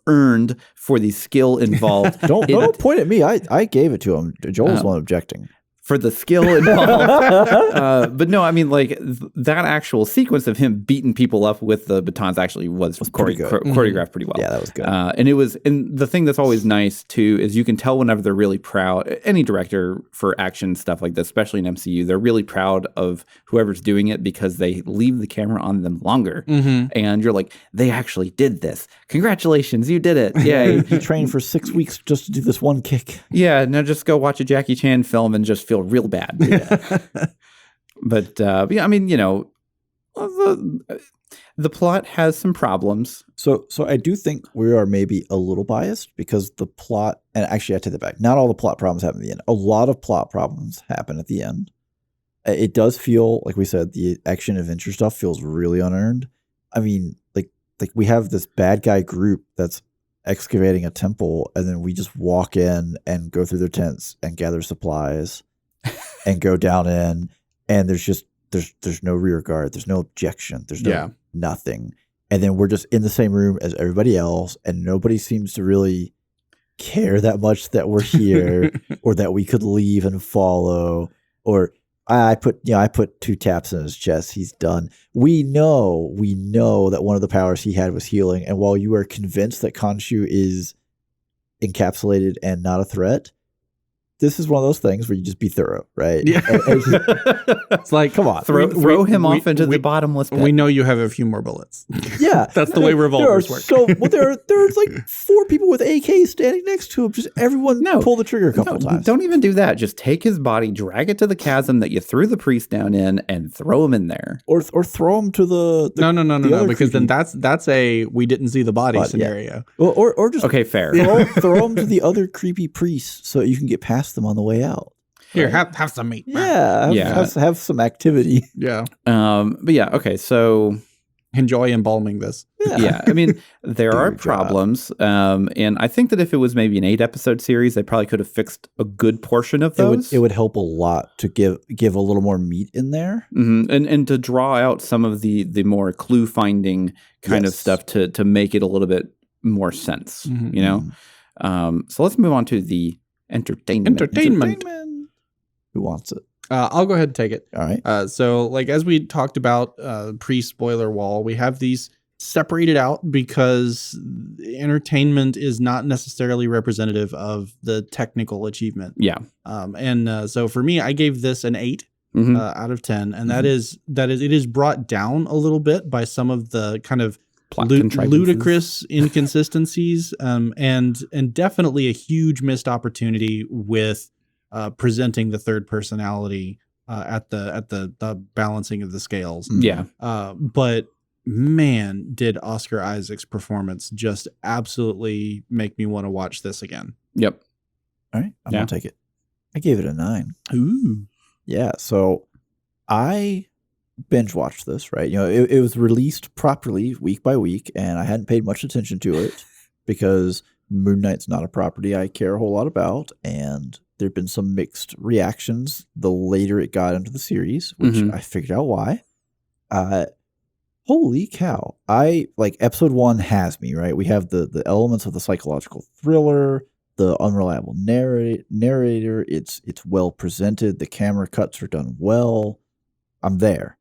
[SPEAKER 2] earned for the skill involved.
[SPEAKER 1] Don't point at me. I gave it to him. Joel's the one objecting.
[SPEAKER 2] For the skill involved. But no, I mean, like that actual sequence of him beating people up with the batons actually was choreographed pretty well.
[SPEAKER 1] Yeah, that was good.
[SPEAKER 2] And the thing that's always nice too is you can tell whenever they're really proud, any director for action stuff like this, especially in MCU, they're really proud of whoever's doing it because they leave the camera on them longer. And you're like, they actually did this. Congratulations, you did it. Yay.
[SPEAKER 1] He trained for 6 weeks just to do this one kick.
[SPEAKER 2] Yeah, now just go watch a Jackie Chan film and just feel real bad. But yeah, I mean, you know, the plot has some problems.
[SPEAKER 1] So I do think we are maybe a little biased because the plot, and actually I take that back. Not all the plot problems happen at the end. A lot of plot problems happen at the end. It does feel, like we said, the action adventure stuff feels really unearned. I mean, like we have this bad guy group that's excavating a temple, and then we just walk in and go through their tents and gather supplies and go down in, and there's no rear guard, there's no objection, there's no nothing, and then we're just in the same room as everybody else, and nobody seems to really care that much that we're here or that we could leave and follow. Or I put 2 taps in his chest, he's done. We know that one of the powers he had was healing, and while you are convinced that Khonshu is encapsulated and not a threat, this is one of those things where you just be thorough, right?
[SPEAKER 3] Yeah.
[SPEAKER 1] It's like, come on.
[SPEAKER 2] Throw him off into the bottomless pit.
[SPEAKER 3] We know you have a few more bullets.
[SPEAKER 1] Yeah.
[SPEAKER 3] That's the way revolvers work.
[SPEAKER 1] There's like 4 people with AKs standing next to him. Just everyone pull the trigger a couple times.
[SPEAKER 2] Don't even do that. Just take his body, drag it to the chasm that you threw the priest down in, and throw him in there.
[SPEAKER 1] Or throw him to the
[SPEAKER 3] No, because then that's a we didn't see the body scenario.
[SPEAKER 1] Yeah. Or just
[SPEAKER 2] okay, fair.
[SPEAKER 1] Throw him to the other creepy priests so you can get past them on the way out.
[SPEAKER 3] Here, have some meat.
[SPEAKER 1] Have some activity.
[SPEAKER 3] Yeah.
[SPEAKER 2] But yeah, okay, so
[SPEAKER 3] enjoy embalming this.
[SPEAKER 2] Yeah, I mean, there are problems, and I think that if it was maybe an 8-episode series, they probably could have fixed a good portion of those.
[SPEAKER 1] It would help a lot to give a little more meat in there,
[SPEAKER 2] and to draw out some of the more clue finding kind of stuff to make it a little bit more sense. You know, so let's move on to the entertainment.
[SPEAKER 1] Who wants it?
[SPEAKER 3] I'll go ahead and take it.
[SPEAKER 1] All right.
[SPEAKER 3] So, like as we talked about pre-spoiler wall, we have these separated out because entertainment is not necessarily representative of the technical achievement.
[SPEAKER 2] Yeah.
[SPEAKER 3] So for me, I gave this an 8 out of 10, and that is it is brought down a little bit by some of the kind of ludicrous inconsistencies, and definitely a huge missed opportunity with presenting the third personality at the balancing of the scales.
[SPEAKER 2] Yeah.
[SPEAKER 3] But man, did Oscar Isaac's performance just absolutely make me want to watch this again.
[SPEAKER 2] Yep.
[SPEAKER 1] All right. I'm going to take it. I gave it a 9.
[SPEAKER 3] Ooh.
[SPEAKER 1] Yeah. So I binge watched this, right? You know, it was released properly week by week, and I hadn't paid much attention to it because Moon Knight's not a property I care a whole lot about, and there've been some mixed reactions the later it got into the series, which I figured out why. Holy cow. Episode 1 has me, right? We have the elements of the psychological thriller, the unreliable narrator. It's well presented. The camera cuts are done well. I'm there.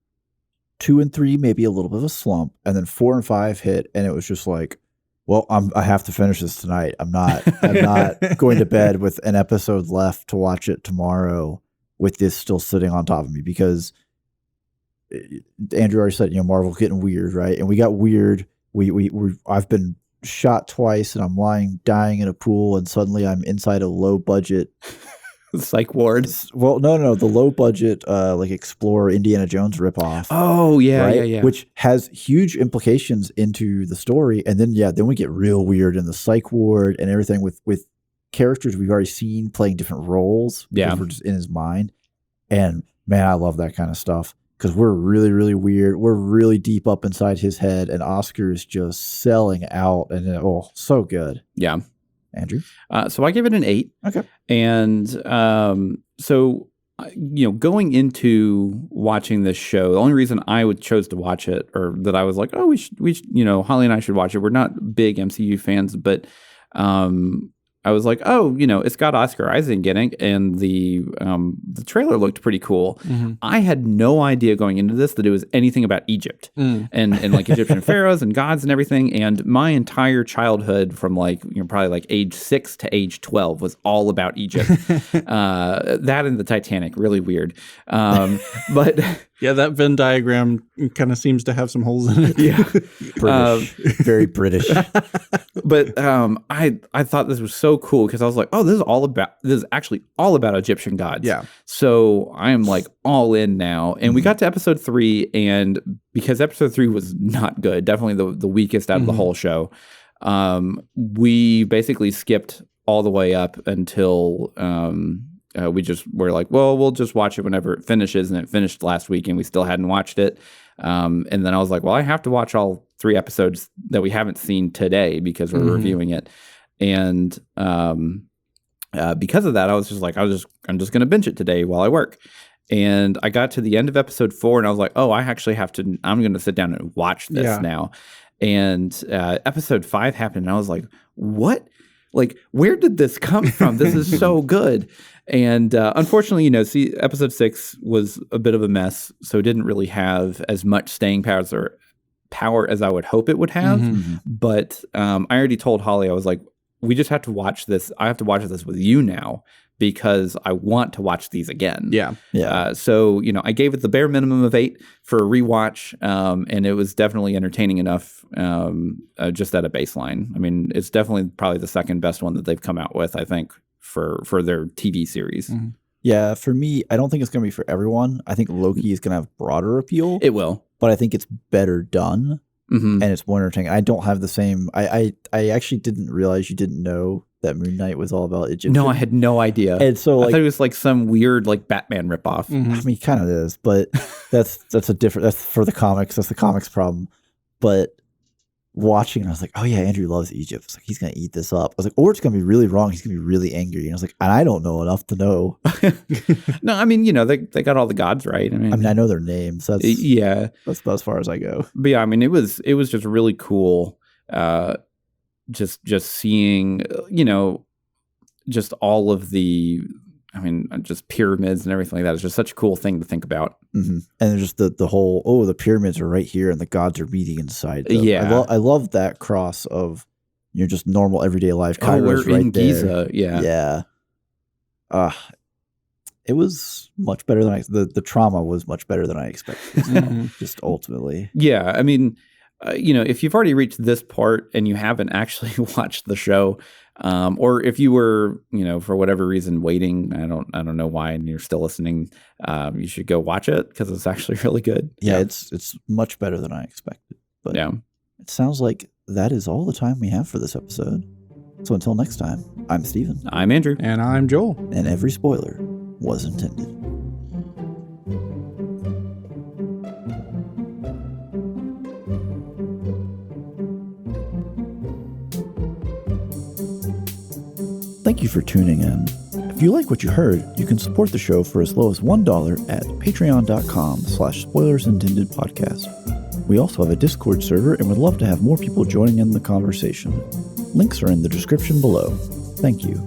[SPEAKER 1] 2 and 3, maybe a little bit of a slump, and then 4 and 5 hit, and it was just like, well, I have to finish this tonight. I'm not going to bed with an episode left to watch it tomorrow with this still sitting on top of me, because Andrew already said, you know, Marvel's getting weird, right? And we got weird. I've been shot twice, and I'm dying in a pool, and suddenly I'm inside a low budget
[SPEAKER 2] psych ward.
[SPEAKER 1] Well, no, the low budget Explorer Indiana Jones ripoff.
[SPEAKER 2] Oh yeah,
[SPEAKER 1] right?
[SPEAKER 2] yeah.
[SPEAKER 1] Which has huge implications into the story, and then we get real weird in the psych ward and everything with characters we've already seen playing different roles.
[SPEAKER 2] Yeah,
[SPEAKER 1] we're just in his mind, and man, I love that kind of stuff because we're really, really weird. We're really deep up inside his head, and Oscar is just selling out, and so good.
[SPEAKER 2] Yeah.
[SPEAKER 1] Andrew?
[SPEAKER 2] So I gave it an 8.
[SPEAKER 1] Okay.
[SPEAKER 2] And so going into watching this show, the only reason I chose to watch it, or that I was like, oh, we should, Holly and I should watch it. We're not big MCU fans, but I was like, oh, it's got Oscar Isaac in it, and the trailer looked pretty cool.
[SPEAKER 3] Mm-hmm.
[SPEAKER 2] I had no idea going into this that it was anything about Egypt and like Egyptian pharaohs and gods and everything. And my entire childhood, from probably like age 6 to age 12, was all about Egypt. That and the Titanic, really weird. But
[SPEAKER 3] yeah, that Venn diagram kind of seems to have some holes in it.
[SPEAKER 2] Yeah,
[SPEAKER 1] British, very British.
[SPEAKER 2] But I thought this was so cool because I was like, oh, this is actually all about Egyptian gods.
[SPEAKER 3] Yeah.
[SPEAKER 2] So I am like all in now. And we got to episode 3, and because episode 3 was not good, definitely the weakest out of the whole show, we basically skipped all the way up until we just were like, well, we'll just watch it whenever it finishes. And it finished last week, and we still hadn't watched it. And then I was like, well, I have to watch all 3 episodes that we haven't seen today because we're reviewing it. And because of that, I was just like, I'm just going to binge it today while I work. And I got to the end of episode 4, and I was like, oh, I'm going to sit down and watch this now. And episode 5 happened, and I was like, what? Like, where did this come from? This is so good. And unfortunately, episode 6 was a bit of a mess, so it didn't really have as much staying power as I would hope it would have. But I already told Holly, I was like, we just have to watch this. I have to watch this with you now because I want to watch these again.
[SPEAKER 1] Yeah.
[SPEAKER 2] So, I gave it the bare minimum of 8 for a rewatch, and it was definitely entertaining enough just at a baseline. I mean, it's definitely probably the second best one that they've come out with, I think, for their TV series.
[SPEAKER 1] Yeah, for me, I don't think it's going to be for everyone. I think Loki is going to have broader appeal.
[SPEAKER 2] It will.
[SPEAKER 1] But I think it's better done, and it's more entertaining. I don't have the same... I actually didn't realize you didn't know that Moon Knight was all about Egyptian.
[SPEAKER 2] No, I had no idea.
[SPEAKER 1] And so,
[SPEAKER 2] I thought it was like some weird Batman ripoff.
[SPEAKER 1] I mean, kind of is, but that's for the comics. That's the comics problem. But watching it, I was like, oh yeah, Andrew loves Egypt. It's like, he's going to eat this up. I was like, or it's going to be really wrong. He's going to be really angry. And I was like, and I don't know enough to know.
[SPEAKER 2] No, I mean, they got all the gods right. I mean,
[SPEAKER 1] I know their names. That's about as far as I go.
[SPEAKER 2] But yeah, I mean, it was just really cool. Just seeing, just all of the, just pyramids and everything like that is just such a cool thing to think about.
[SPEAKER 1] And just the whole, the pyramids are right here and the gods are meeting inside them.
[SPEAKER 2] Yeah.
[SPEAKER 1] I love that cross of, just normal everyday life. Cairo's
[SPEAKER 2] we're
[SPEAKER 1] right
[SPEAKER 2] in
[SPEAKER 1] there.
[SPEAKER 2] Giza. Yeah.
[SPEAKER 1] Yeah. It was much better than the trauma was much better than I expected. Just ultimately.
[SPEAKER 2] Yeah. I mean, if you've already reached this part and you haven't actually watched the show, or if you were, for whatever reason waiting, I don't know why, and you're still listening, you should go watch it because it's actually really good.
[SPEAKER 1] Yeah, it's much better than I expected. But
[SPEAKER 2] yeah,
[SPEAKER 1] it sounds like that is all the time we have for this episode. So until next time, I'm Steven.
[SPEAKER 2] I'm Andrew.
[SPEAKER 3] And I'm Joel.
[SPEAKER 1] And every spoiler was intended. Thank you for tuning in. If you like what you heard, you can support the show for as low as $1 at patreon.com/spoilersintendedpodcast. We also have a Discord server and would love to have more people joining in the conversation. Links are in the description below. Thank you.